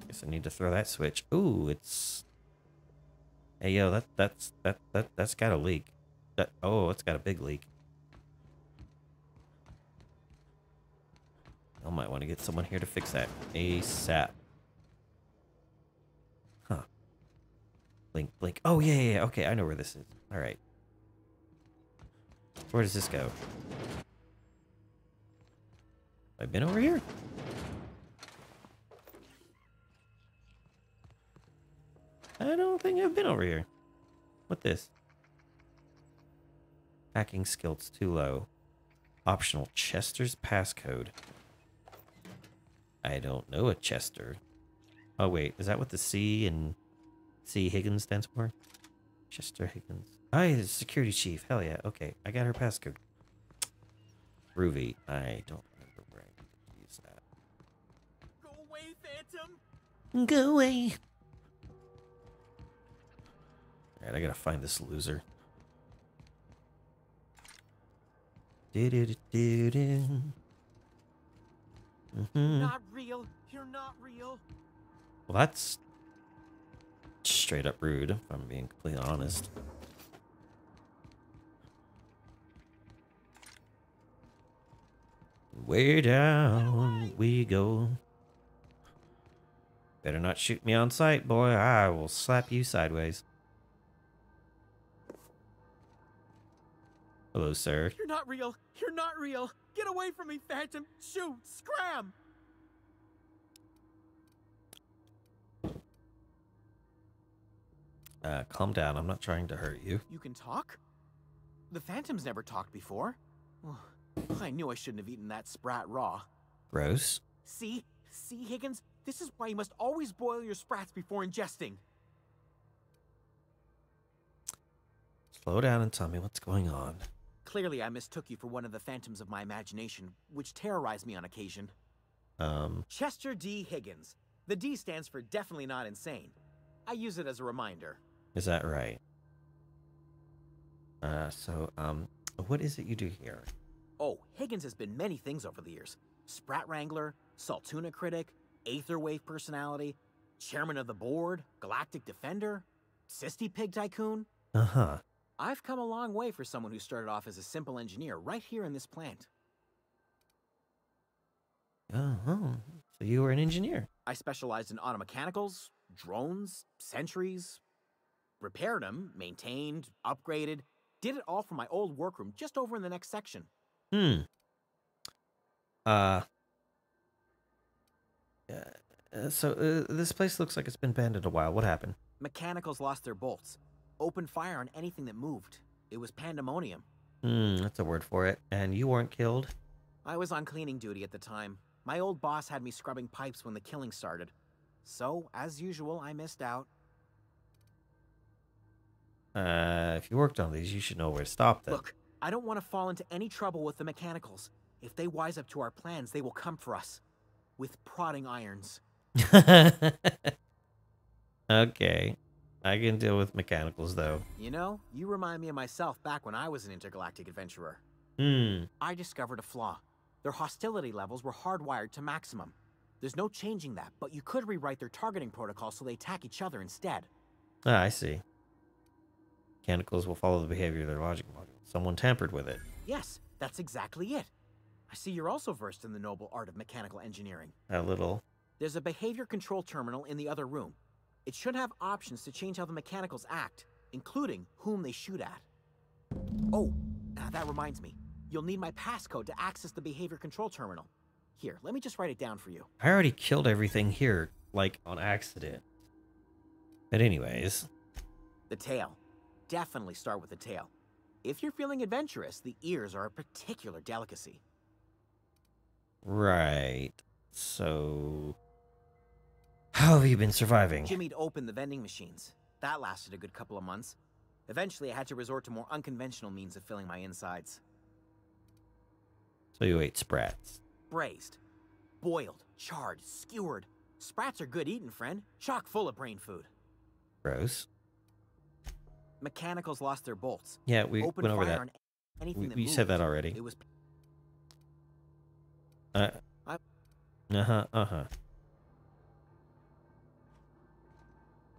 Guess I need to throw that switch. Ooh, it's... Hey, yo, that's got a leak. Oh, it's got a big leak. I might want to get someone here to fix that ASAP. Huh. Blink, blink. Oh, yeah. Okay, I know where this is. All right. Where does this go? Have I been over here? I don't think I've been over here. What this? Hacking skills too low. Optional Chester's passcode. I don't know a Chester. Oh wait, is that what the C and C Higgins stands for? Chester Higgins. Oh, yeah, the security chief. Hell yeah. Okay, I got her passcode. Ruby. I don't remember where I use that. Go away, Phantom! Go away. Alright, I gotta find this loser. Do-do-do-do-do. Not real. You're not real. Well, that's straight up rude, if I'm being completely honest. Way down we go. Better not shoot me on sight, boy. I will slap you sideways. Hello, sir. You're not real. You're not real. Get away from me, Phantom. Shoot. Scram. Calm down. I'm not trying to hurt you. You can talk? The Phantom's never talked before. I knew I shouldn't have eaten that sprat raw. Gross. See? See, Higgins? This is why you must always boil your sprats before ingesting. Slow down and tell me what's going on. Clearly, I mistook you for one of the phantoms of my imagination, which terrorized me on occasion. Chester D. Higgins. The D stands for definitely not insane. I use it as a reminder. Is that right? What is it you do here? Oh, Higgins has been many things over the years. Sprat Wrangler, Saltuna Critic, Aetherwave Personality, Chairman of the Board, Galactic Defender, Sisty Pig Tycoon. Uh-huh. I've come a long way for someone who started off as a simple engineer right here in this plant. Uh-huh. So you were an engineer. I specialized in automechanicals, drones, sentries, repaired them, maintained, upgraded, did it all from my old workroom just over in the next section. This place looks like it's been abandoned a while. What happened? Mechanicals lost their bolts. Opened fire on anything that moved. It was pandemonium. That's a word for it. And you weren't killed? I was on cleaning duty at the time. My old boss had me scrubbing pipes when the killing started. So, as usual, I missed out. If you worked on these, you should know where to stop them. Look, I don't want to fall into any trouble with the mechanicals. If they wise up to our plans, they will come for us. With prodding irons. Okay. I can deal with mechanicals, though. You know, you remind me of myself back when I was an intergalactic adventurer. I discovered a flaw. Their hostility levels were hardwired to maximum. There's no changing that, but you could rewrite their targeting protocol so they attack each other instead. Ah, I see. Mechanicals will follow the behavior of their logic module. Someone tampered with it. Yes, that's exactly it. I see you're also versed in the noble art of mechanical engineering. A little. There's a behavior control terminal in the other room. It should have options to change how the mechanicals act, including whom they shoot at. Oh, that reminds me. You'll need my passcode to access the behavior control terminal. Here, let me just write it down for you. I already killed everything here, like, on accident. But anyways. The tail. Definitely start with the tail. If you're feeling adventurous, the ears are a particular delicacy. Right. So, how have you been surviving? Jimmy'd opened the vending machines. That lasted a good couple of months. Eventually, I had to resort to more unconventional means of filling my insides. So you ate sprats. Braised. Boiled. Charred. Skewered. Sprats are good eating, friend. Chock full of brain food. Gross. Mechanicals lost their bolts. Yeah, we went over that. We said that already. It was...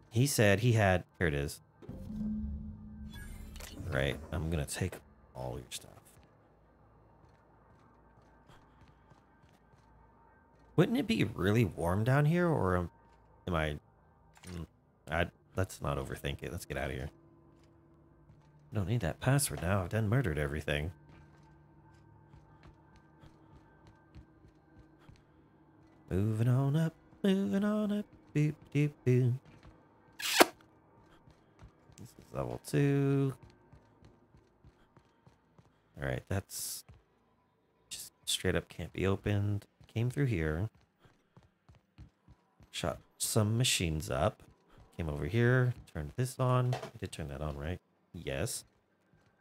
He said he had... Here it is. Right, I'm gonna take all your stuff. Wouldn't it be really warm down here, or am I... let's not overthink it. Let's get out of here. Don't need that password now. I've done murdered everything. Moving on up, boop, doop, boop. This is level 2. Alright, that's just straight up can't be opened. Came through here. Shot some machines up. Came over here, turned this on. I did turn that on, right? Yes.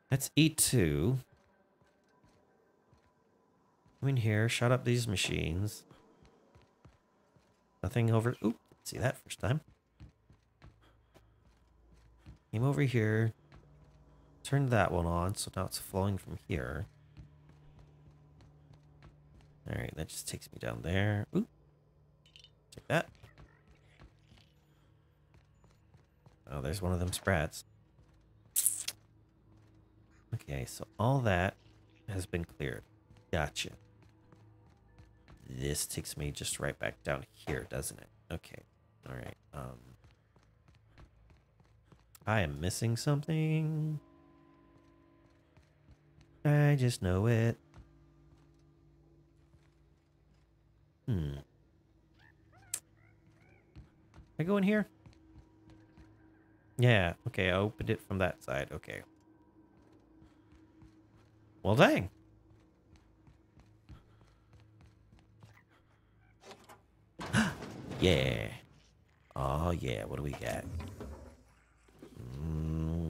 That's E2. Come in here, shut up these machines. Nothing over... Oop, see that first time. Came over here. Turned that one on, so now it's flowing from here. Alright, that just takes me down there. Ooh. Take that. Oh, there's one of them sprats. Okay, so all that has been cleared. Gotcha. This takes me just right back down here, doesn't it? Okay. Alright. I am missing something. I just know it. I go in here? Yeah, okay, I opened it from that side. Okay. Well, dang. Yeah. Oh, yeah, what do we got?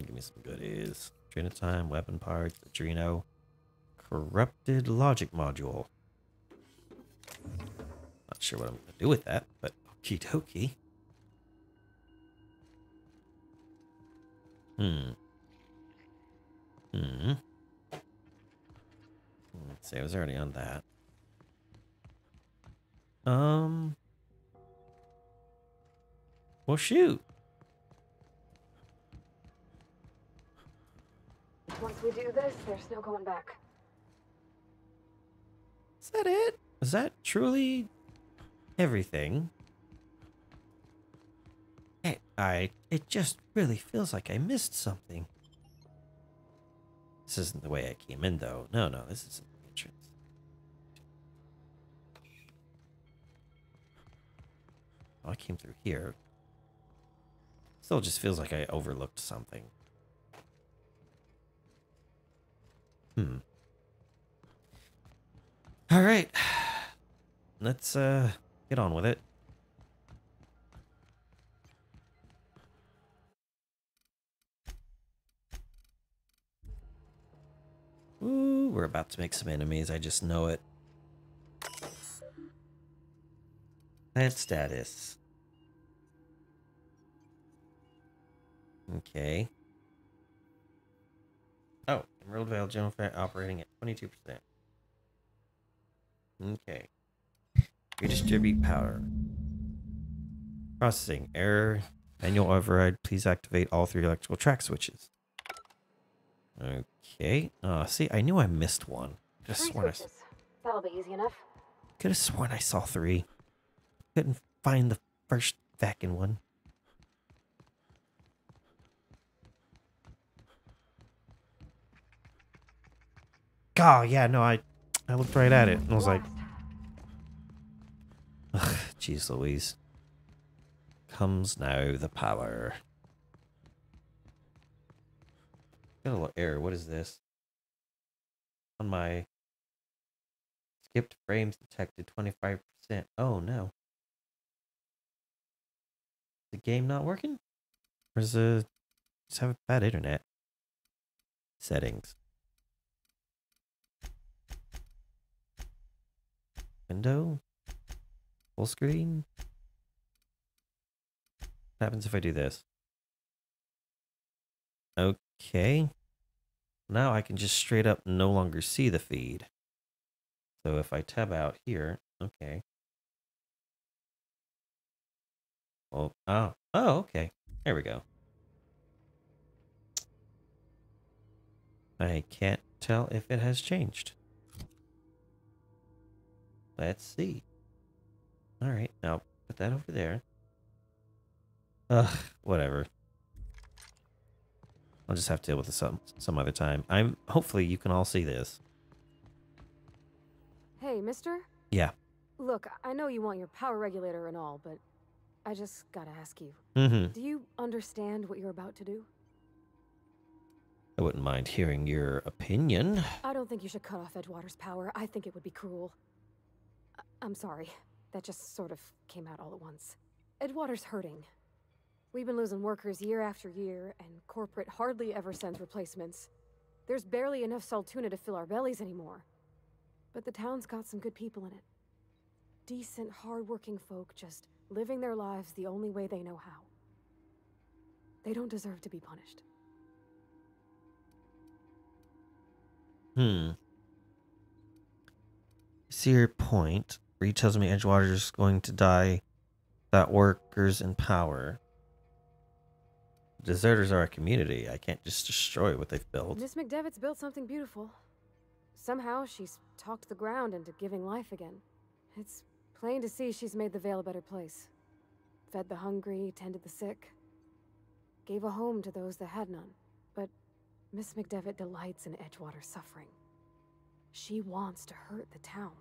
Give me some goodies. Adreno time, weapon parts, Adreno. Corrupted logic module. Not sure what I'm going to do with that, but okie dokie. Let's see, I was already on that. Well, shoot. Once we do this, there's no going back. Is that it? Is that truly everything? It just really feels like I missed something. This isn't the way I came in, though. No, this isn't the entrance. Oh, I came through here. Still just feels like I overlooked something. All right. Let's get on with it. Ooh, we're about to make some enemies. I just know it. Plant status. Okay. Oh, Emerald Vale General Fat operating at 22%. Okay. Redistribute power. Processing. Error. Manual override. Please activate all 3 electrical track switches. Okay. See, I knew I missed one. That'll be easy enough. Could have sworn I saw 3. Couldn't find the first fucking one. Oh, yeah, no, I looked right at it and I was like, ugh, jeez Louise. Comes now the power. Got a little error. What is this? On my skipped frames detected 25%. Oh no. The game not working? Or is it just have bad internet? Settings. Window? Full screen? What happens if I do this? Okay. Now I can just straight up no longer see the feed. So if I tab out here, okay. Well, oh, okay. There we go. I can't tell if it has changed. Let's see. All right, now put that over there. Ugh, whatever. I'll just have to deal with this some other time. Hopefully you can all see this. Hey, mister? Yeah. Look, I know you want your power regulator and all, but I just gotta ask you. Do you understand what you're about to do? I wouldn't mind hearing your opinion. I don't think you should cut off Edgewater's power. I think it would be cruel. I'm sorry. That just sort of came out all at once. Edgewater's hurting. We've been losing workers year after year, and corporate hardly ever sends replacements. There's barely enough Saltuna to fill our bellies anymore. But the town's got some good people in it. Decent, hard-working folk just living their lives the only way they know how. They don't deserve to be punished. See your point. Reed tells me Edgewater's going to die without workers in power. Deserters are a community. I can't just destroy what they've built. Miss McDevitt's built something beautiful. Somehow she's talked the ground into giving life again. It's plain to see she's made the Vale a better place. Fed the hungry, tended the sick. Gave a home to those that had none. But Miss McDevitt delights in Edgewater's suffering. She wants to hurt the town.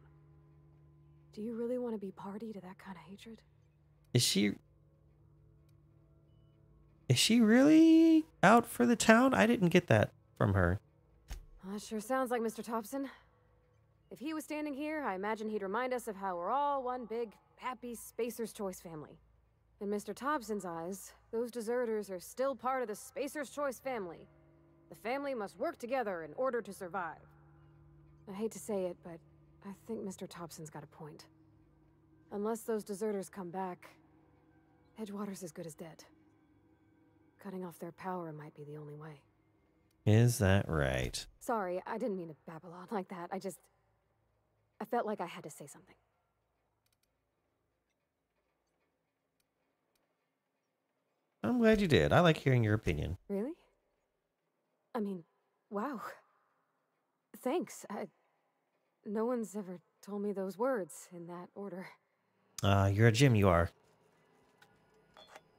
Do you really want to be party to that kind of hatred? Is she really out for the town? I didn't get that from her. Well, that sure sounds like Mr. Thompson. If he was standing here, I imagine he'd remind us of how we're all one big, happy Spacer's Choice family. In Mr. Thompson's eyes, those deserters are still part of the Spacer's Choice family. The family must work together in order to survive. I hate to say it, but I think Mr. Thompson's got a point. Unless those deserters come back, Edgewater's as good as dead. Cutting off their power might be the only way. Is that right? Sorry, I didn't mean to babble on like that. I felt like I had to say something. I'm glad you did. I like hearing your opinion. Really? I mean, wow. Thanks. No one's ever told me those words in that order. You're a Jim, you are.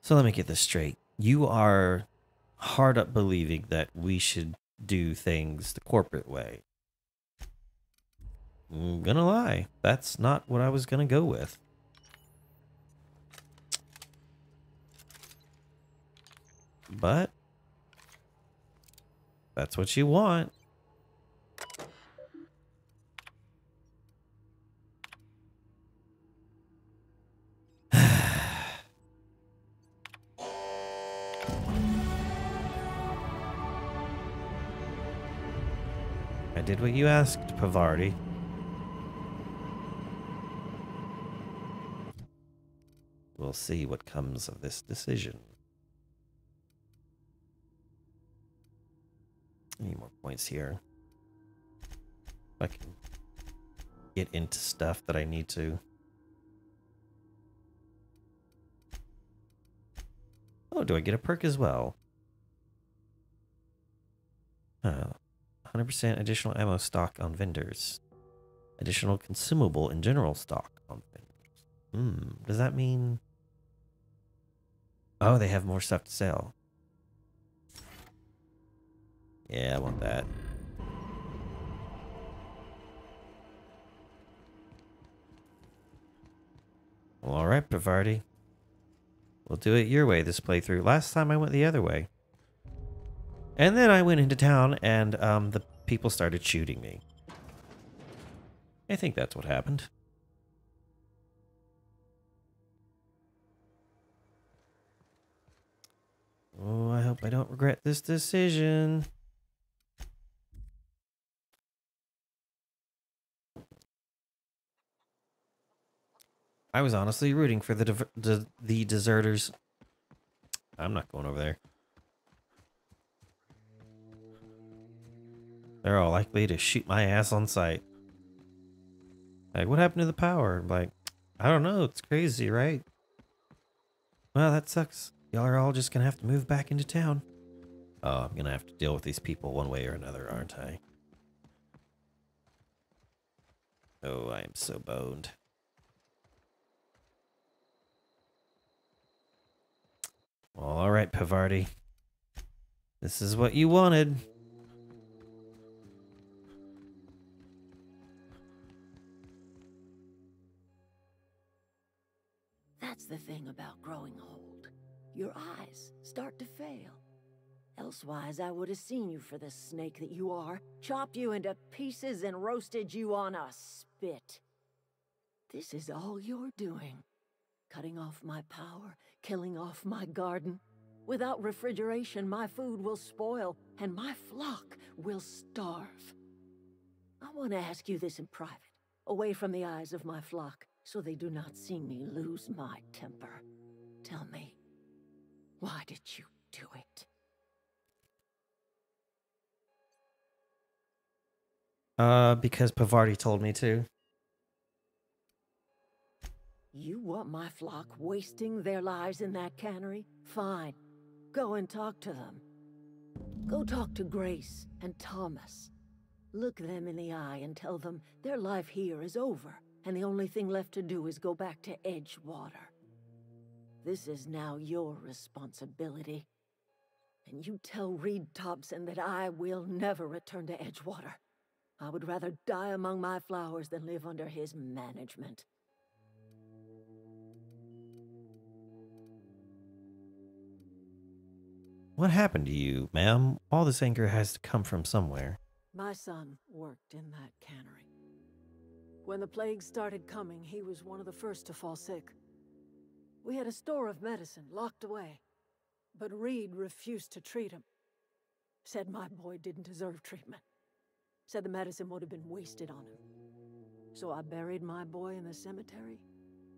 So let me get this straight. You are hard up believing that we should do things the corporate way. I'm gonna lie. That's not what I was gonna go with. But that's what you want. I did what you asked, Pavardi. We'll see what comes of this decision. I need more points here. If I can get into stuff that I need to. Oh, do I get a perk as well? 100% additional ammo stock on vendors. Additional consumable and general stock on vendors. Does that mean... Oh, they have more stuff to sell. Yeah, I want that. Well, alright, Pavardi. We'll do it your way this playthrough. Last time I went the other way. And then I went into town and the people started shooting me. I think that's what happened. Oh, I hope I don't regret this decision. I was honestly rooting for the deserters. I'm not going over there. They're all likely to shoot my ass on sight. Like, what happened to the power? Like, I don't know. It's crazy, right? Well, that sucks. Y'all are all just gonna have to move back into town. Oh, I'm gonna have to deal with these people one way or another, aren't I? Oh, I am so boned. Well, all right, Pavardi. This is what you wanted. That's the thing about growing old. Your eyes start to fail. Elsewise, I would have seen you for the snake that you are, chopped you into pieces and roasted you on a spit. This is all you're doing. Cutting off my power, killing off my garden. Without refrigeration, my food will spoil, and my flock will starve. I want to ask you this in private, away from the eyes of my flock, so they do not see me lose my temper. Tell me, why did you do it? Because Pavarti told me to. You want my flock wasting their lives in that cannery? Fine. Go and talk to them. Go talk to Grace and Thomas. Look them in the eye and tell them their life here is over, and the only thing left to do is go back to Edgewater. This is now your responsibility. And you tell Reed Thompson that I will never return to Edgewater. I would rather die among my flowers than live under his management. What happened to you, ma'am? All this anger has to come from somewhere. My son worked in that cannery. When the plague started coming, he was one of the first to fall sick. We had a store of medicine locked away, but Reed refused to treat him. Said my boy didn't deserve treatment. Said the medicine would have been wasted on him. So I buried my boy in the cemetery,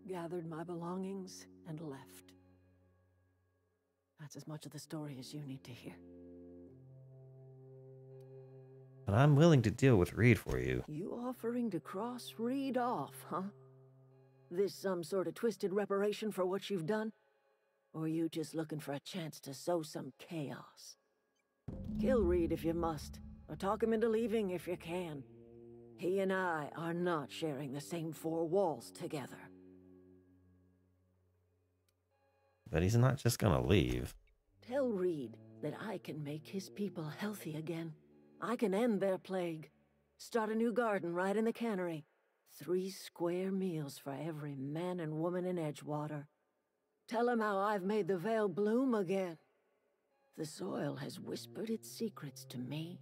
gathered my belongings, and left. That's as much of the story as you need to hear. But I'm willing to deal with Reed for you. You offering to cross Reed off, huh? This some sort of twisted reparation for what you've done? Or you just looking for a chance to sow some chaos? Kill Reed if you must, or talk him into leaving if you can. He and I are not sharing the same four walls together. But he's not just gonna leave. Tell Reed that I can make his people healthy again. I can end their plague. Start a new garden right in the cannery. 3 square meals for every man and woman in Edgewater. Tell him how I've made the Vale bloom again. The soil has whispered its secrets to me,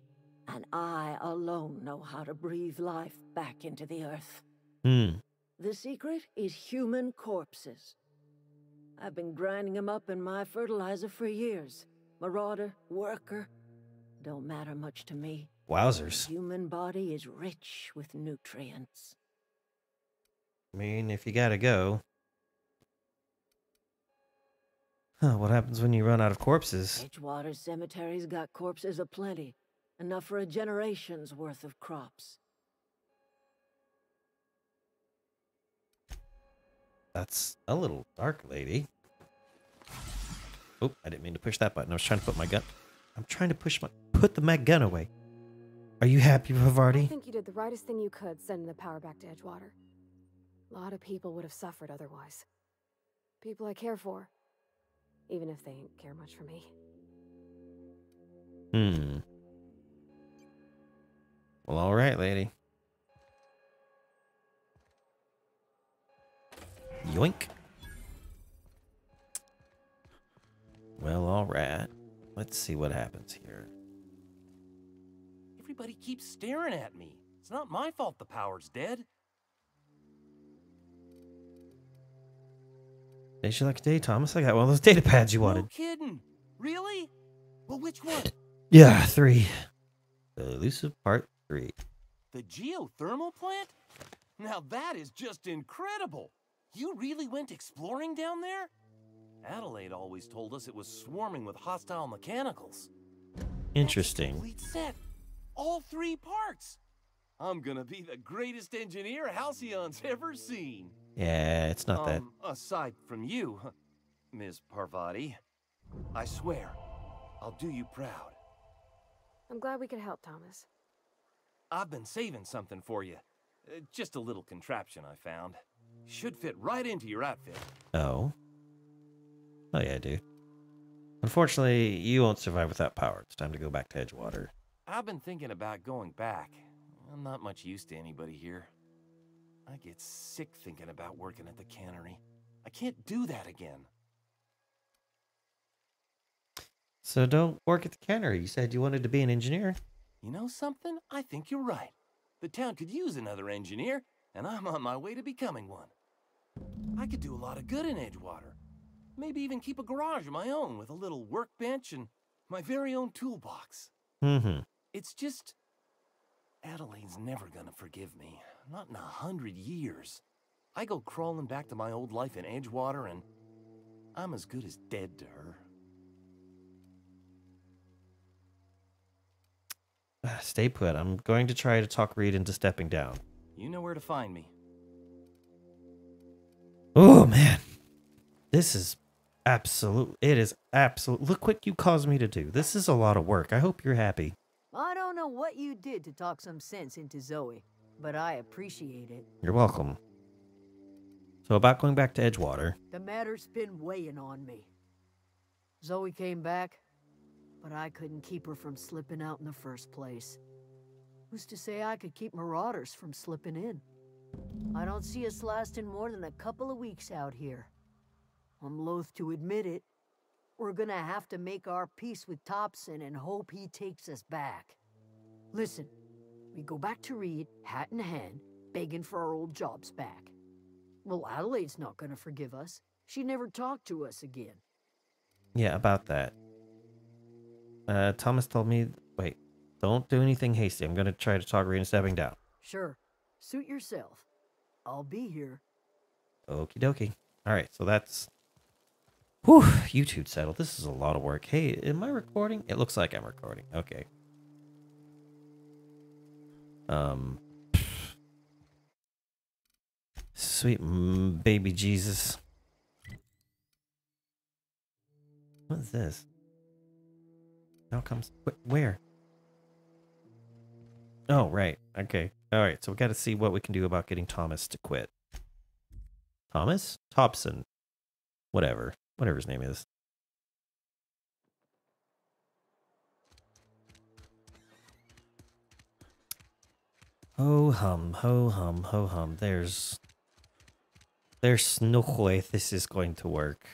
and I alone know how to breathe life back into the earth. The secret is human corpses. I've been grinding them up in my fertilizer for years. Marauder, worker, don't matter much to me. Wowzers. The human body is rich with nutrients. I mean, if you gotta go. Huh, what happens when you run out of corpses? Edgewater Cemetery's got corpses aplenty. Enough for a generation's worth of crops. That's a little dark, lady. Oh, I didn't mean to push that button. I was trying to put my gun. I'm trying to put the gun away. Are you happy, Pavarti? I think you did the rightest thing you could, sending the power back to Edgewater. A lot of people would have suffered otherwise. People I care for. Even if they ain't care much for me. Well, alright, lady. Yoink. Well, alright. Let's see what happens here. Everybody keeps staring at me. It's not my fault the power's dead. Today's your lucky day, Thomas. I got one of those data pads you wanted. No kidding. Really? Well, which one? Yeah, 3. The elusive part 3. The geothermal plant? Now that is just incredible. You really went exploring down there? Adelaide always told us it was swarming with hostile mechanicals. Interesting. Complete set. All 3 parts. I'm gonna be the greatest engineer Halcyon's ever seen. Yeah, it's not that. Aside from you, Ms. Parvati, I swear, I'll do you proud. I'm glad we could help, Thomas. I've been saving something for you. Just a little contraption I found. Should fit right into your outfit. Oh. Oh yeah, dude. Unfortunately, you won't survive without power. It's time to go back to Edgewater. I've been thinking about going back. I'm not much use to anybody here. I get sick thinking about working at the cannery. I can't do that again. So don't work at the cannery. You said you wanted to be an engineer. You know something? I think you're right. The town could use another engineer, and I'm on my way to becoming one. I could do a lot of good in Edgewater. Maybe even keep a garage of my own with a little workbench and my very own toolbox. It's just... Adelaide's never gonna forgive me. Not in 100 years. I go crawling back to my old life in Edgewater, and I'm as good as dead to her. Stay put. I'm going to try to talk Reed into stepping down. You know where to find me. Oh, man. This is absolute. It is absolute. Look what you caused me to do. This is a lot of work. I hope you're happy. I don't know what you did to talk some sense into Zoe, but I appreciate it. You're welcome. So about going back to Edgewater. The matter's been weighing on me. Zoe came back, but I couldn't keep her from slipping out in the first place. Who's to say I could keep marauders from slipping in? I don't see us lasting more than a couple of weeks out here. I'm loath to admit it. We're gonna have to make our peace with Thompson and hope he takes us back. Listen, we go back to Reed, hat in hand, begging for our old jobs back. Well, Adelaide's not gonna forgive us. She never talked to us again. Yeah, about that. Thomas told me, wait, don't do anything hasty. I'm going to try to talk Reed into stepping down. Sure. Suit yourself. I'll be here. Okie dokie. All right, so that's... Whew, you two settled. This is a lot of work. Hey, am I recording? It looks like I'm recording. Okay. Sweet baby Jesus. What is this? Now comes... Where? Oh, right. Okay. All right, so we got to see what we can do about getting Thomas to quit. Thomas? Thompson. Whatever. Whatever his name is. Ho hum, ho hum, ho hum. There's no way this is going to work.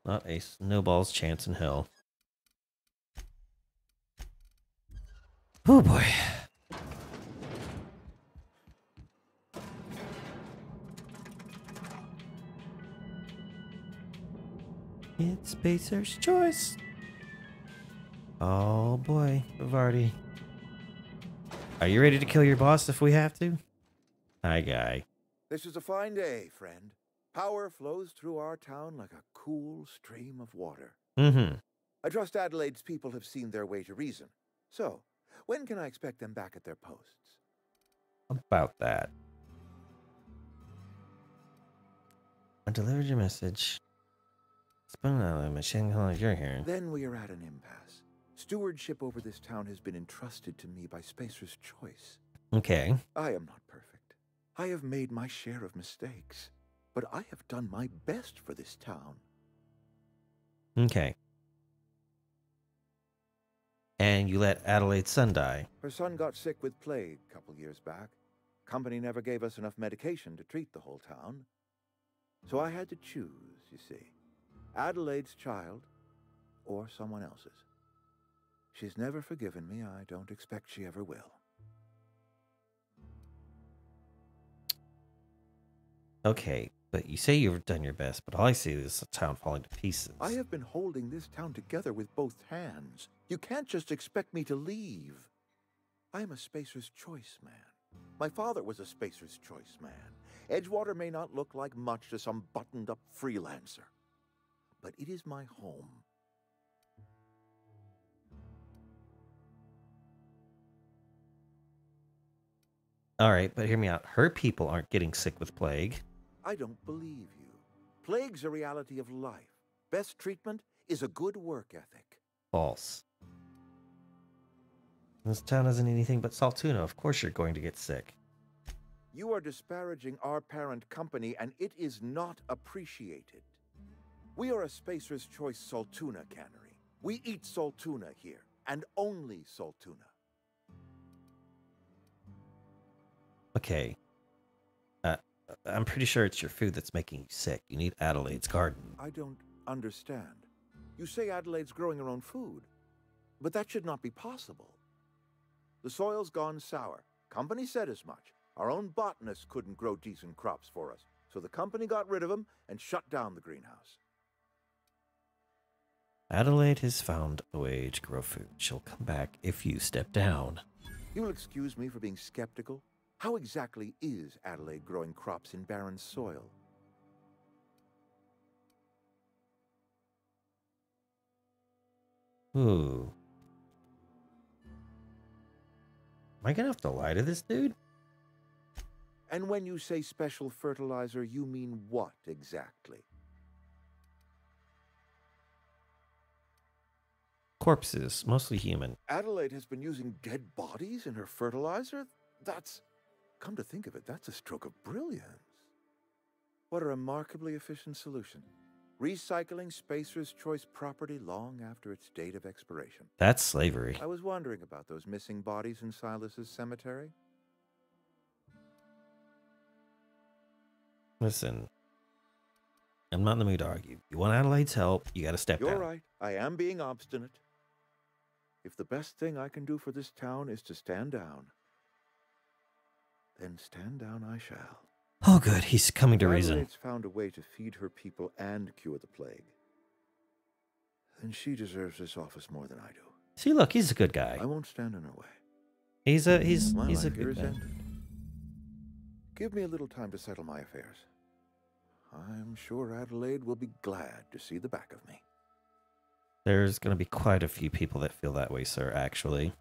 Not a snowball's chance in hell. Oh boy. It's Spacer's choice. Oh boy, Vardy. Are you ready to kill your boss if we have to? Hi, guy. This is a fine day, friend. Power flows through our town like a cool stream of water. Mm-hmm. I trust Adelaide's people have seen their way to reason. So, when can I expect them back at their posts? About that. I delivered your message. Spun out of the machine gun you're hearing. Then we are at an impasse. Stewardship over this town has been entrusted to me by Spacer's choice. Okay. I am not perfect. I have made my share of mistakes. But I have done my best for this town. Okay. And you let Adelaide's son die. Her son got sick with plague a couple years back. Company never gave us enough medication to treat the whole town. So I had to choose, you see. Adelaide's child or someone else's. She's never forgiven me. I don't expect she ever will. Okay, but you say you've done your best, but all I see is a town falling to pieces. I have been holding this town together with both hands. You can't just expect me to leave. I am a Spacer's Choice man. My father was a Spacer's Choice man. Edgewater may not look like much to some buttoned-up freelancer, but it is my home. All right, but hear me out. Her people aren't getting sick with plague. I don't believe you. Plague's a reality of life. Best treatment is a good work ethic. False. This town isn't anything but Saltuna. Of course you're going to get sick. You are disparaging our parent company, and it is not appreciated. We are a Spacer's Choice Saltuna cannery. We eat Saltuna here, and only Saltuna. Okay. I'm pretty sure it's your food that's making you sick. You need Adelaide's garden. I don't understand. You say Adelaide's growing her own food, but that should not be possible. The soil's gone sour. Company said as much. Our own botanists couldn't grow decent crops for us, so the company got rid of them and shut down the greenhouse. Adelaide has found a way to grow food. She'll come back if you step down. You will excuse me for being skeptical. How exactly is Adelaide growing crops in barren soil? Ooh. I gonna have to lie to this dude? And when you say special fertilizer, you mean what exactly? Corpses, mostly human. Adelaide has been using dead bodies in her fertilizer? That's... Come to think of it, that's a stroke of brilliance. What a remarkably efficient solution. Recycling Spacer's Choice property long after its date of expiration. That's slavery. I was wondering about those missing bodies in Silas's cemetery. Listen, I'm not in the mood to argue. You want Adelaide's help, you gotta step You're down. right. I am being obstinate. If the best thing I can do for this town is to stand down, then stand down I shall. Oh good, he's coming to reason. Adelaide's found a way to feed her people and cure the plague. Then she deserves this office more than I do. See, look, he's a good guy. I won't stand in her way. He's a My life good here is man. ended. Give me a little time to settle my affairs. I'm sure Adelaide will be glad to see the back of me. There's gonna be quite a few people that feel that way, sir, actually.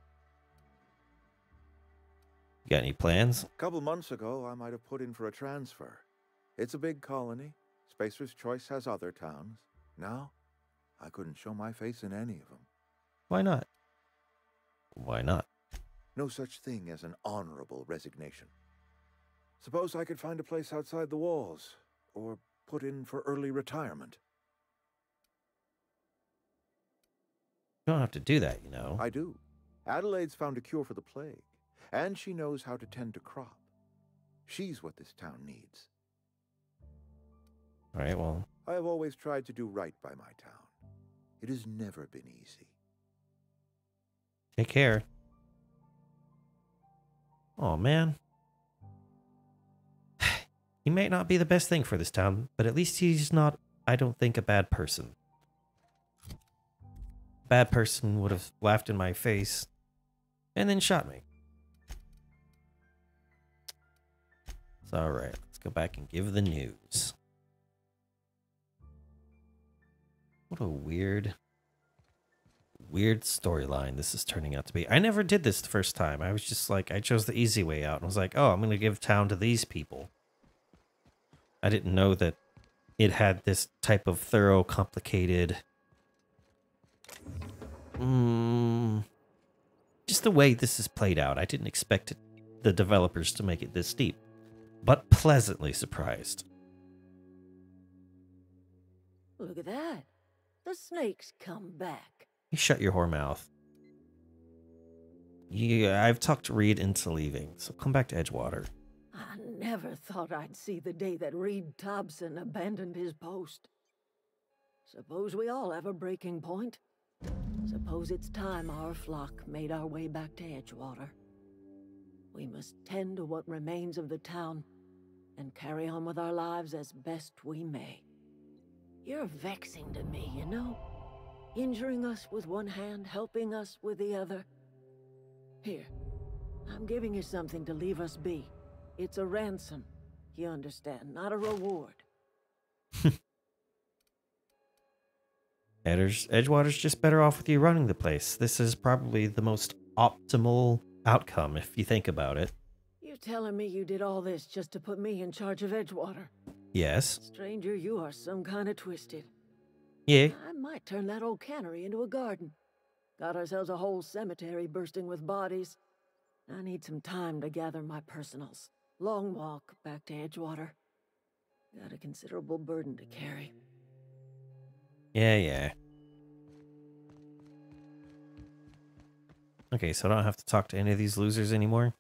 You got any plans? A couple months ago, I might have put in for a transfer. It's a big colony. Spacer's Choice has other towns. Now, I couldn't show my face in any of them. Why not? Why not? No such thing as an honorable resignation. Suppose I could find a place outside the walls, or put in for early retirement. You don't have to do that, you know. I do. Adelaide's found a cure for the plague, and she knows how to tend to crop. She's what this town needs. All right, well. I have always tried to do right by my town. It has never been easy. Take care. Oh, man. He may not be the best thing for this town, but at least he's not, I don't think, a bad person. A bad person would have laughed in my face and then shot me. It's all right. Let's go back and give the news. What a weird storyline this is turning out to be. I never did this the first time. I was just like, I chose the easy way out and was like, oh, I'm going to give town to these people. I didn't know that it had this type of thorough, complicated... just the way this is played out. I didn't expect the developers to make it this deep, but pleasantly surprised. Look at that. The snake's come back. You shut your whore mouth. Yeah, I've talked Reed into leaving, so come back to Edgewater. I never thought I'd see the day that Reed Thompson abandoned his post. Suppose we all have a breaking point. Suppose it's time our flock made our way back to Edgewater. We must tend to what remains of the town and carry on with our lives as best we may. You're vexing to me, you know? Injuring us with one hand, helping us with the other. Here, I'm giving you something to leave us be. It's a ransom, you understand, not a reward. Edgewater's just better off with you running the place. This is probably the most optimal outcome, if you think about it. You telling me you did all this just to put me in charge of Edgewater? Yes. Stranger, you are some kind of twisted. Yeah. I might turn that old cannery into a garden. Got ourselves a whole cemetery bursting with bodies. I need some time to gather my personals. Long walk back to Edgewater. Got a considerable burden to carry. Yeah. Okay, so I don't have to talk to any of these losers anymore?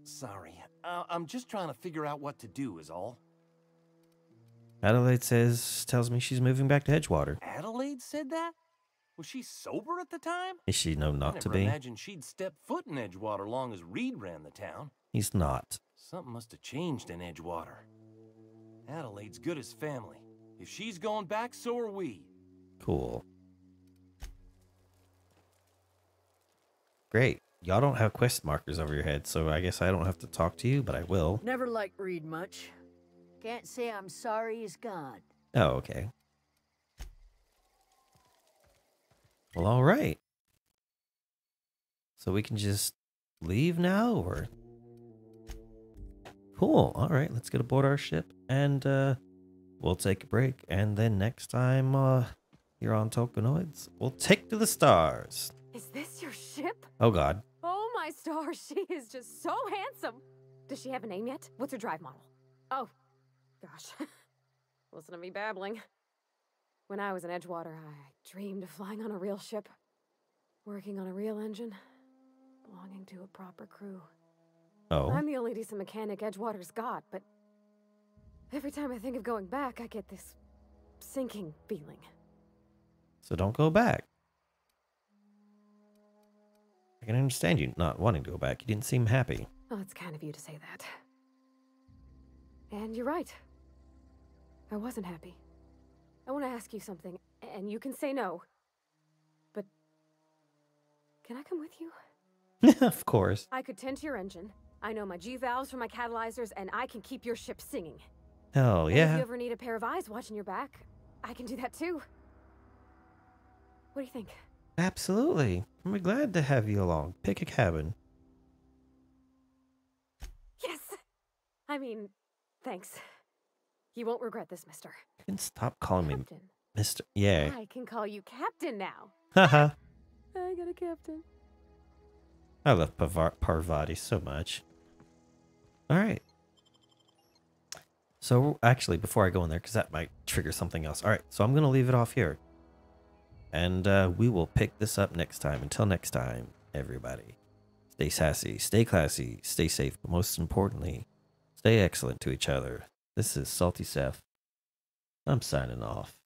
Sorry. I'm just trying to figure out what to do is all. Adelaide tells me she's moving back to Edgewater. Adelaide said that? Was she sober at the time? Is she know not to I be? never imagined she'd step foot in Edgewater long as Reed ran the town. He's not. Something must have changed in Edgewater. Adelaide's good as family. If she's going back, so are we. Cool. Great. Y'all don't have quest markers over your head, so I guess I don't have to talk to you, but I will. Never liked Reed much. Can't say I'm sorry he's gone. Oh, okay. Well, all right. So we can just leave now, or? Cool. All right, let's get aboard our ship, and we'll take a break, and then next time you're on Tokenomics, we'll take to the stars. Is this your ship? Oh God. Oh my stars, she is just so handsome. Does she have a name yet? What's her drive model? Oh, gosh. Listen to me babbling. When I was in Edgewater, I dreamed of flying on a real ship, working on a real engine, belonging to a proper crew. Oh. I'm the only decent mechanic Edgewater's got, but every time I think of going back, I get this sinking feeling. So don't go back. I can understand you not wanting to go back. You didn't seem happy. Well, it's kind of you to say that. And you're right. I wasn't happy. I want to ask you something, and you can say no. But can I come with you? Of course. I could tend to your engine. I know my G-valves from my catalyzers, and I can keep your ship singing. Hell And yeah. if you ever need a pair of eyes watching your back, I can do that too. What do you think? Absolutely. I'm glad to have you along. Pick a cabin. Yes! I mean, thanks. You won't regret this, mister. You can stop calling Captain. me Mr. Yeah. I can call you Captain now. Haha. I got a captain. I love Parvati so much. All right. So actually, before I go in there, because that might trigger something else. All right. So I'm going to leave it off here. And we will pick this up next time. Until next time, everybody. Stay sassy, stay classy, stay safe, but most importantly, stay excellent to each other. This is Salty Seth. I'm signing off.